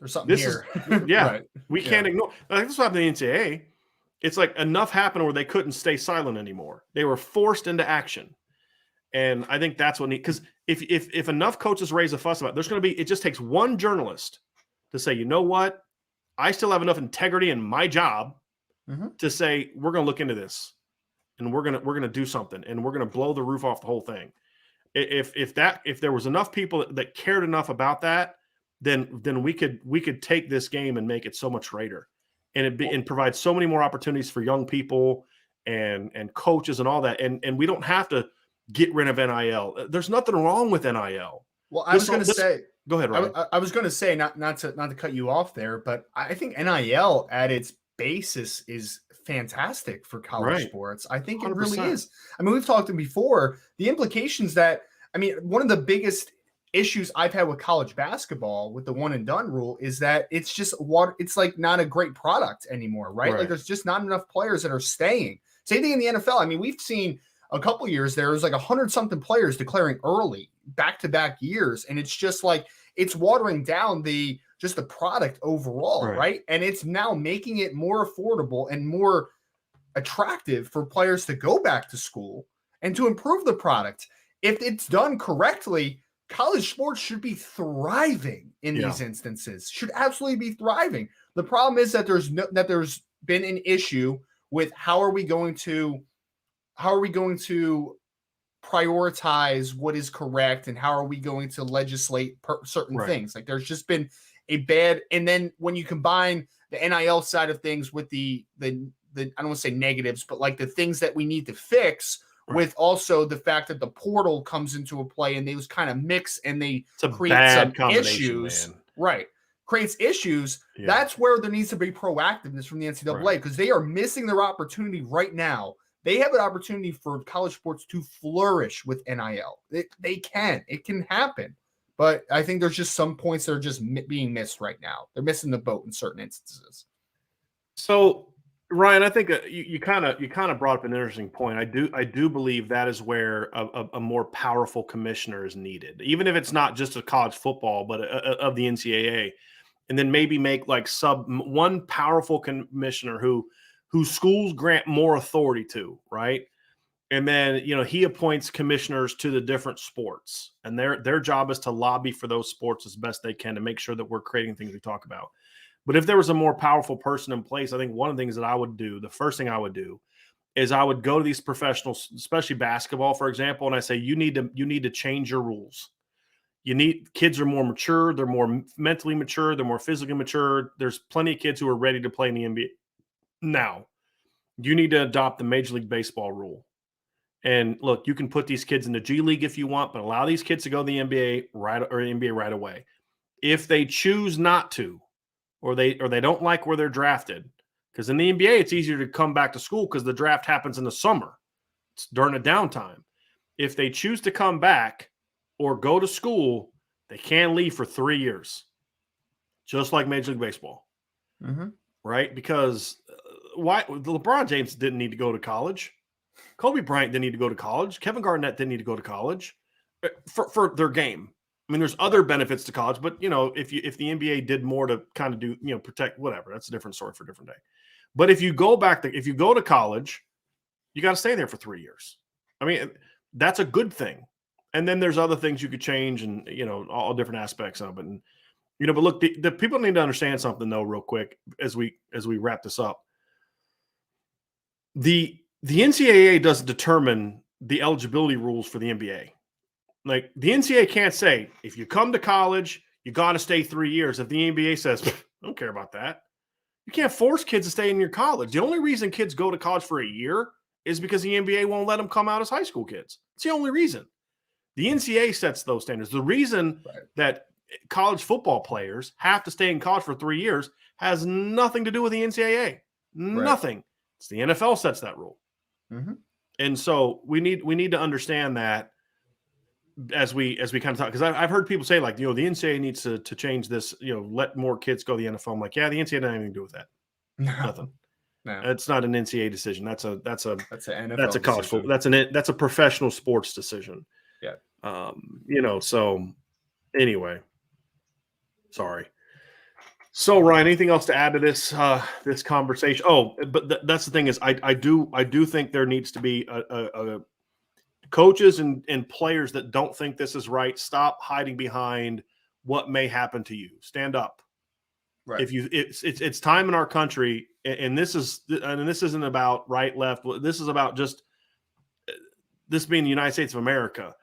something here. Right. We can't ignore. I think that's what happened in the NCAA. It's like enough happened where they couldn't stay silent anymore. They were forced into action. And I think that's what because if enough coaches raise a fuss about it, it just takes one journalist to say, you know what? I still have enough integrity in my job to say, we're going to look into this and we're going to do something and we're going to blow the roof off the whole thing. If there was enough people that cared enough about that, then we could take this game and make it so much greater. And provide so many more opportunities for young people and coaches and all that. And we don't have to get rid of NIL. There's nothing wrong with NIL. Well, I was going to say, go ahead, Ryan. I was going to say, not to cut you off there, but I think NIL at its basis is fantastic for college sports. I think 100%. It really is. I mean, we've talked before, the implications one of the biggest issues I've had with college basketball with the one and done rule is that it's just it's like not a great product anymore, right? Like there's just not enough players that are staying. Same thing in the NFL. I mean, we've seen a couple years there was like 100-something players declaring early back-to-back years. And it's just like, it's watering down the product overall. Right. And it's now making it more affordable and more attractive for players to go back to school and to improve the product. If it's done correctly, college sports should be thriving in these instances, should absolutely be thriving. The problem is that there's been an issue with how are we going to prioritize what is correct and how are we going to legislate certain things. Like there's just been a bad, and then when you combine the NIL side of things with the I don't want to say negatives, but like the things that we need to fix, with also the fact that the portal comes into a play and they was kind of mix and they create some issues, creates issues. Yeah. That's where there needs to be proactiveness from the NCAA because they are missing their opportunity right now. They have an opportunity for college sports to flourish with NIL. It can happen, but I think there's just some points that are just being missed right now. They're missing the boat in certain instances. So, Ryan, I think you kind of brought up an interesting point. I do believe that is where a more powerful commissioner is needed, even if it's not just a college football, but of the NCAA. and then maybe make like one powerful commissioner who schools grant more authority to, right? And then, he appoints commissioners to the different sports, and their job is to lobby for those sports as best they can to make sure that we're creating things we talk about. But if there was a more powerful person in place, I think one of the things that I would do, the first thing I would do, is I would go to these professionals, especially basketball, for example, and I say, you need to change your rules. Kids are more mature, they're more mentally mature, they're more physically mature. There's plenty of kids who are ready to play in the NBA. Now, you need to adopt the Major League Baseball rule. And look, you can put these kids in the G League if you want, but allow these kids to go to the NBA right away. If they choose not to, or they don't like where they're drafted, because in the NBA it's easier to come back to school because the draft happens in the summer. It's during a downtime. If they choose to come back or go to school, they can leave for 3 years, just like Major League Baseball, right? Because why LeBron James didn't need to go to college. Kobe Bryant didn't need to go to college. Kevin Garnett didn't need to go to college for their game. I mean, there's other benefits to college, but if the NBA did more to kind of do, protect whatever, that's a different story for a different day. But if you go to college, you got to stay there for 3 years. I mean, that's a good thing. And then there's other things you could change, and all different aspects of it. And but look, the people need to understand something though, real quick, as we wrap this up. The NCAA doesn't determine the eligibility rules for the NBA. Like, the NCAA can't say, if you come to college, you got to stay 3 years. If the NBA says, I don't care about that. You can't force kids to stay in your college. The only reason kids go to college for a year is because the NBA won't let them come out as high school kids. It's the only reason. The NCAA sets those standards. The reason that college football players have to stay in college for 3 years has nothing to do with the NCAA. Nothing. It's the NFL sets that rule. And so we need to understand that as we kind of talk, because I've heard people say, like, the NCAA needs to change this, let more kids go to the NFL. I'm like, yeah, the NCAA doesn't have anything to do with that. Nothing. No. It's not an NCAA decision. That's an NFL that's a college football. That's a professional sports decision. Yeah. So anyway, sorry. So Ryan, anything else to add to this conversation? Oh, but that's the thing is, I do think there needs to be a coaches and players that don't think this is right. Stop hiding behind what may happen to you. Stand up. Right. It's time in our country, and this isn't about right, left. This is about just this being the United States of America.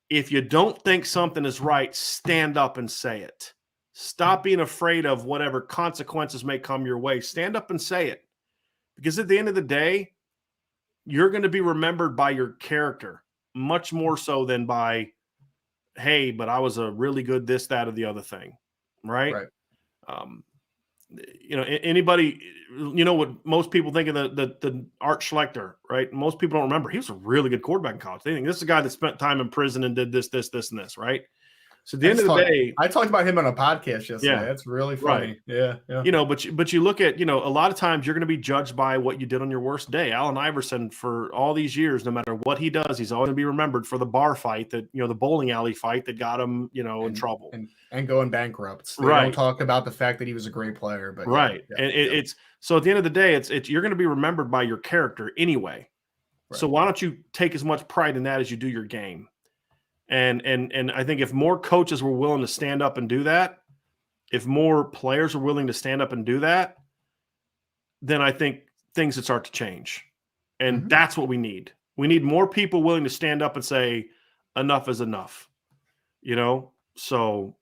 If you don't think something is right, stand up and say it. Stop being afraid of whatever consequences may come your way. Stand up and say it. Because at the end of the day, you're going to be remembered by your character much more so than by, hey, but I was a really good this, that, or the other thing. Right. Anybody, what most people think of the Art Schlechter, right? Most people don't remember. He was a really good quarterback in college. They think this is a guy that spent time in prison and did this, and this, right? So at the end of the day, I talked about him on a podcast yesterday. Yeah, that's really funny. Right. Yeah. But you look at, a lot of times you're going to be judged by what you did on your worst day. Allen Iverson, for all these years, no matter what he does, he's always going to be remembered for the bar fight that, the bowling alley fight that got him, in trouble and going bankrupt. They don't talk about the fact that he was a great player, but it's so at the end of the day, it's you're going to be remembered by your character anyway. Right. So why don't you take as much pride in that as you do your game? And I think if more coaches were willing to stand up and do that, if more players are willing to stand up and do that, then I think things would start to change. And that's what we need. We need more people willing to stand up and say, enough is enough. So.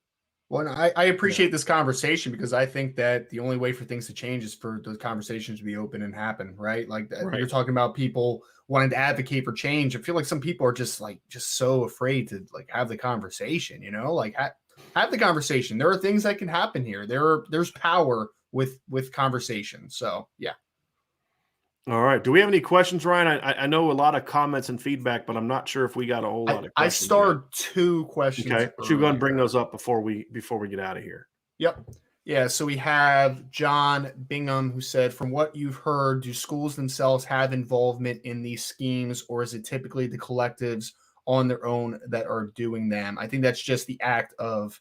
Well, I appreciate this conversation, because I think that the only way for things to change is for those conversations to be open and happen, right? Like you're talking about people wanting to advocate for change. I feel like some people are just so afraid to have the conversation, have the conversation. There are things that can happen here. There's power with conversation. So yeah. All right. Do we have any questions, Ryan? I know a lot of comments and feedback, but I'm not sure if we got a whole lot of questions. I starred 2 questions. Okay. Should we go and bring those up before we get out of here? Yep. Yeah. So we have John Bingham, who said, from what you've heard, do schools themselves have involvement in these schemes, or is it typically the collectives on their own that are doing them? I think that's just the act of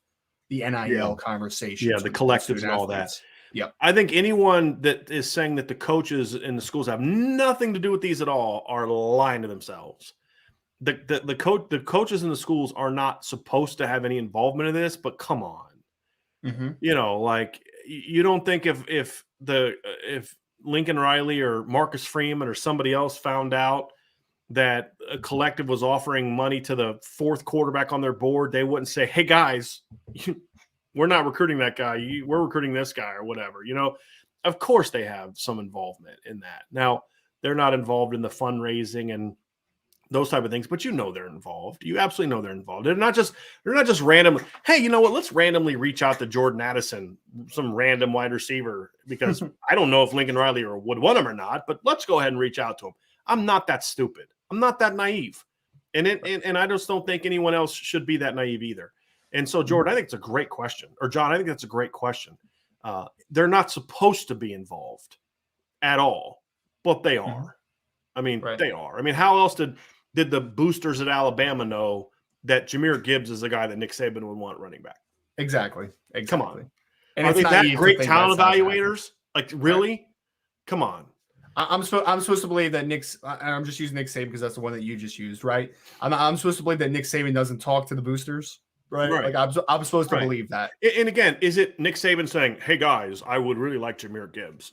the NIL conversation. Yeah, the collectives and all that. Yep. I think anyone that is saying that the coaches in the schools have nothing to do with these at all are lying to themselves. The coaches in the schools are not supposed to have any involvement in this, but come on. Mm-hmm. You know, like you don't think if Lincoln Riley or Marcus Freeman or somebody else found out that a collective was offering money to the fourth quarterback on their board, they wouldn't say, "Hey guys, we're not recruiting that guy. We're recruiting this guy," or whatever. You know, of course they have some involvement in that. Now they're not involved in the fundraising and those type of things, but you know they're involved. You absolutely know they're involved. They're not just randomly. Hey, you know what? Let's randomly reach out to Jordan Addison, some random wide receiver, because I don't know if Lincoln Riley would want him or not. But let's go ahead and reach out to him. I'm not that stupid. I'm not that naive, and I just don't think anyone else should be that naive either. And so, Jordan, I think it's a great question, or John, I think that's a great question. They're not supposed to be involved at all, but they are. I mean, they are. I mean, how else did the boosters at Alabama know that Jahmyr Gibbs is the guy that Nick Saban would want running back? Exactly. Come on. And are they that great talent evaluators? Like, really? Right. Come on. I'm supposed to believe that I'm just using Nick Saban because that's the one that you just used, right? I'm supposed to believe that Nick Saban doesn't talk to the boosters, right? Like I'm supposed to believe that. And again, is it Nick Saban saying, "Hey guys, I would really like Jahmyr Gibbs"?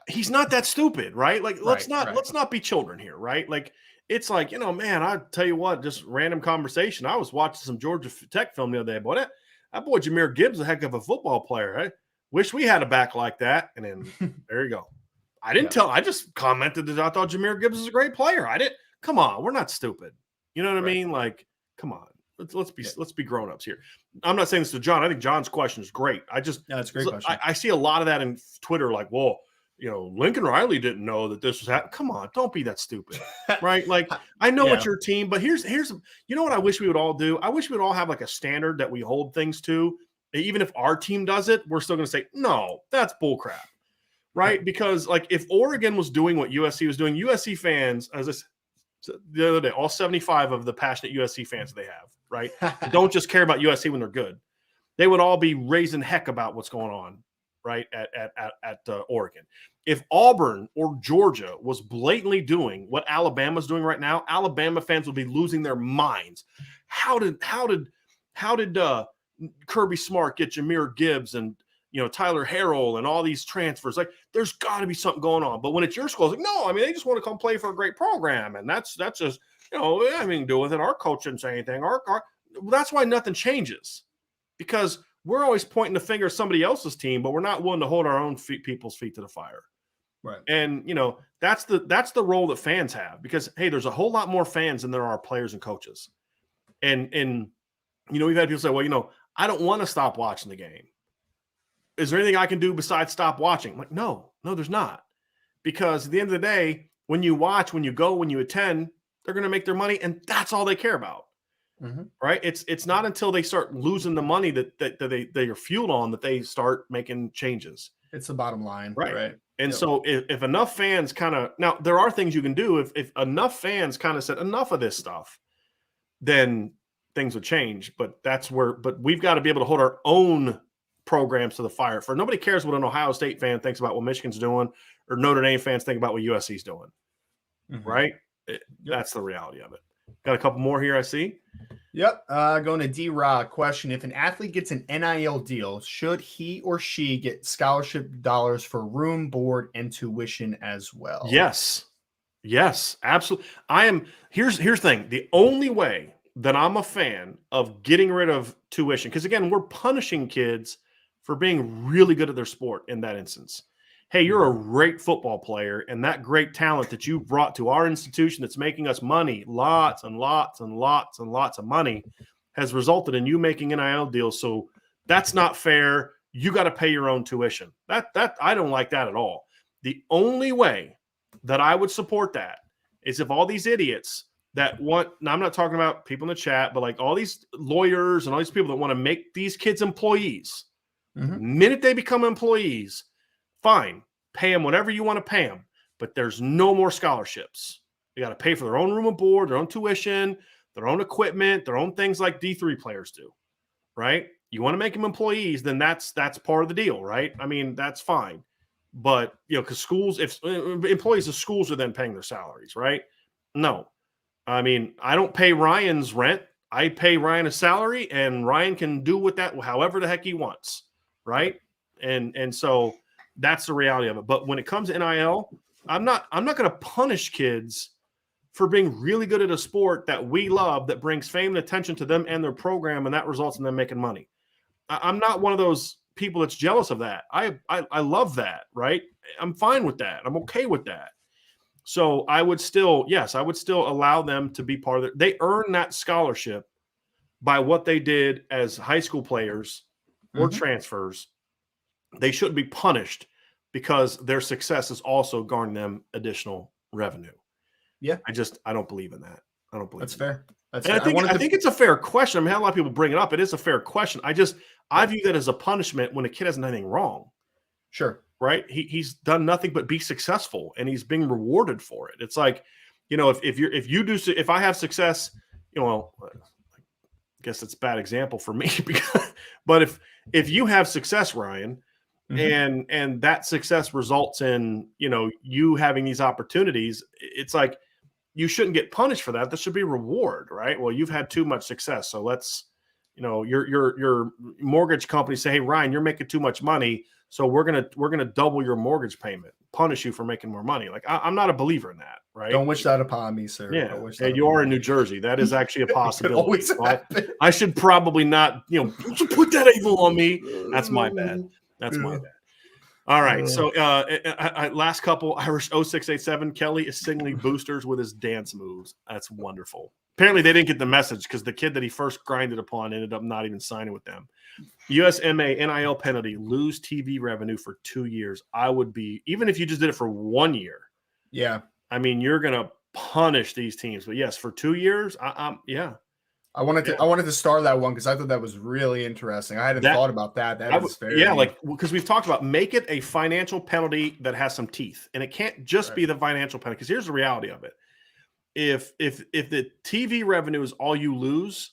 He's not that stupid, right? Like, let's not be children here, right? Like, it's like, you know, man, I tell you what, just random conversation. I was watching some Georgia Tech film the other day, but that boy Jahmyr Gibbs is a heck of a football player. I wish we had a back like that. And then there you go. I didn't tell. I just commented that I thought Jahmyr Gibbs is a great player. I didn't. Come on, we're not stupid. You know what I mean? Like, come on. Let's be grown-ups here. I'm not saying this to John. I think John's question is great. That's a great question. I see a lot of that in Twitter, like, well, you know, Lincoln Riley didn't know that this was happening. Come on, don't be that stupid, right? Like, I know it's your team, but here's you know what I wish we would all do? I wish we would all have like a standard that we hold things to. Even if our team does it, we're still going to say, no, that's bullcrap, right? Because like if Oregon was doing what USC was doing, USC fans, as I said the other day, all 75 of the passionate USC fans they have, right? Don't just care about USC when they're good. They would all be raising heck about what's going on, right, at Oregon. If Auburn or Georgia was blatantly doing what Alabama's doing right now, Alabama fans would be losing their minds. How did Kirby Smart get Jahmyr Gibbs and, you know, Tyler Harrell and all these transfers? Like, there's got to be something going on. But when it's your school, it's like, no, I mean, they just want to come play for a great program, and that's just, you know, I mean, do with it. Our coach didn't say anything. That's why nothing changes, because we're always pointing the finger at somebody else's team, but we're not willing to hold our own people's feet to the fire. Right. And, you know, that's the role that fans have, because, hey, there's a whole lot more fans than there are players and coaches. And you know, we've had people say, well, you know, I don't want to stop watching the game. Is there anything I can do besides stop watching? I'm like, no, there's not. Because at the end of the day, when you watch, when you go, when you attend, they're going to make their money, and that's all they care about. Mm-hmm. Right? It's not until they start losing the money that they are fueled on that they start making changes. It's the bottom line. Right. And so if enough fans kind of – now, there are things you can do. If enough fans kind of said enough of this stuff, then things would change. But we've got to be able to hold our own programs to the fire. For nobody cares what an Ohio State fan thinks about what Michigan's doing, or Notre Dame fans think about what USC's doing. Mm-hmm. Right? That's the reality of it. Got a couple more here, I see. Yep. Going to D-Rock. Question: if an athlete gets an NIL deal, should he or she get scholarship dollars for room, board, and tuition as well? Yes, absolutely. Here's the thing. The only way that I'm a fan of getting rid of tuition, because again, we're punishing kids for being really good at their sport in that instance. Hey, you're a great football player, and that great talent that you brought to our institution that's making us money, lots and lots and lots and lots of money, has resulted in you making NIL deals. So that's not fair. You got to pay your own tuition. That I don't like that at all. The only way that I would support that is if all these idiots that want – now I'm not talking about people in the chat, but like all these lawyers and all these people that want to make these kids employees, the minute they become employees – fine, pay them whatever you want to pay them, but there's no more scholarships. They got to pay for their own room and board, their own tuition, their own equipment, their own things like D3 players do, right? You want to make them employees, then that's part of the deal, right? I mean, that's fine. But, because schools, if employees of schools are then paying their salaries, right? No. I mean, I don't pay Ryan's rent. I pay Ryan a salary, and Ryan can do with that however the heck he wants, right? And so that's the reality of it. But when it comes to NIL, I'm not going to punish kids for being really good at a sport that we love, that brings fame and attention to them and their program, and that results in them making money. I'm not one of those people that's jealous of that. I love that, right? I'm fine with that. I'm okay with that. So I would still allow them to be part of it. They earn that scholarship by what they did as high school players or transfers. They shouldn't be punished because their success is also garnering them additional revenue. Yeah. I don't believe in that. I don't believe that's in fair. That. That's fair. I think it's a fair question. I mean, a lot of people bring it up. It is a fair question. I view that as a punishment when a kid hasn't done anything wrong. Sure. Right? He's done nothing but be successful, and he's being rewarded for it. It's like, if I have success, I guess it's a bad example for me, but if you have success, Ryan, and that success results in, you having these opportunities, it's like, you shouldn't get punished for that. There should be reward, right? Well, you've had too much success, so let's, your mortgage company say, hey, Ryan, you're making too much money, so we're gonna double your mortgage payment, punish you for making more money. Like, I'm not a believer in that, right? Don't wish that upon me, sir. Yeah, and you are in New Jersey. That is actually a possibility. Always happen. I should probably not, don't you put that evil on me. That's my bad. That's my bad. All right. So last couple, Irish 0687, Kelly is signaling boosters with his dance moves. That's wonderful. Apparently they didn't get the message because the kid that he first grinded upon ended up not even signing with them. USMA NIL penalty, lose TV revenue for 2 years. I would be, even if you just did it for 1 year. Yeah. I mean, you're going to punish these teams. But yes, for 2 years, yeah. I wanted to start that one because I thought that was really interesting. I hadn't thought about that. That is fair. Yeah, because we've talked about make it a financial penalty that has some teeth, and it can't just be the financial penalty. Because here's the reality of it: if the TV revenue is all you lose,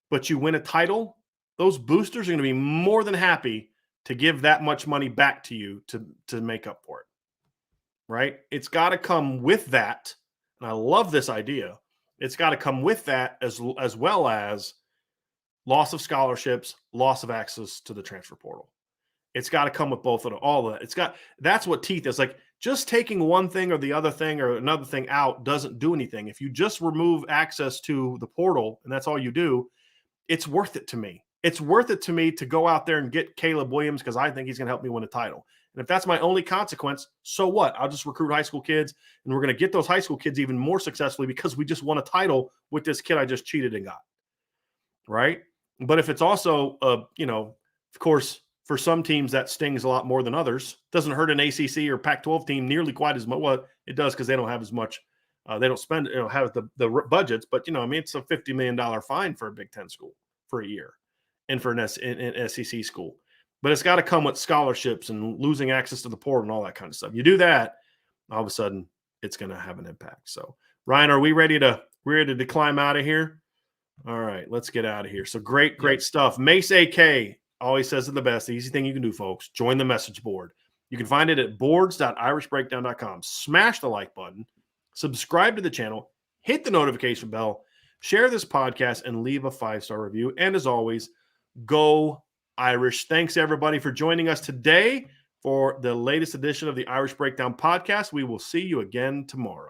but you win a title, those boosters are going to be more than happy to give that much money back to you to make up for it. Right? It's got to come with that, and I love this idea. It's got to come with that as well as loss of scholarships, loss of access to the transfer portal. It's got to come with both of all of that. That's what teeth is. Like, just taking one thing or the other thing or another thing out doesn't do anything. If you just remove access to the portal and that's all you do, it's worth it to me. It's worth it to me to go out there and get Caleb Williams because I think he's going to help me win a title. And if that's my only consequence, so what? I'll just recruit high school kids, and we're going to get those high school kids even more successfully because we just won a title with this kid I just cheated and got. Right? But if it's also, of course, for some teams that stings a lot more than others. Doesn't hurt an ACC or Pac-12 team nearly quite as much. Well, it does because they don't have as much. They don't spend, have the budgets. But, it's a $50 million fine for a Big Ten school for a year and for an SEC school. But it's got to come with scholarships and losing access to the portal and all that kind of stuff. You do that, all of a sudden, it's going to have an impact. So, Ryan, are we ready to climb out of here? All right, let's get out of here. So great stuff. Mace AK always says it the best. The easy thing you can do, folks, join the message board. You can find it at boards.irishbreakdown.com. Smash the like button, subscribe to the channel, hit the notification bell, share this podcast, and leave a 5-star review. And as always, go Irish. Thanks, everybody, for joining us today for the latest edition of the Irish Breakdown podcast. We will see you again tomorrow.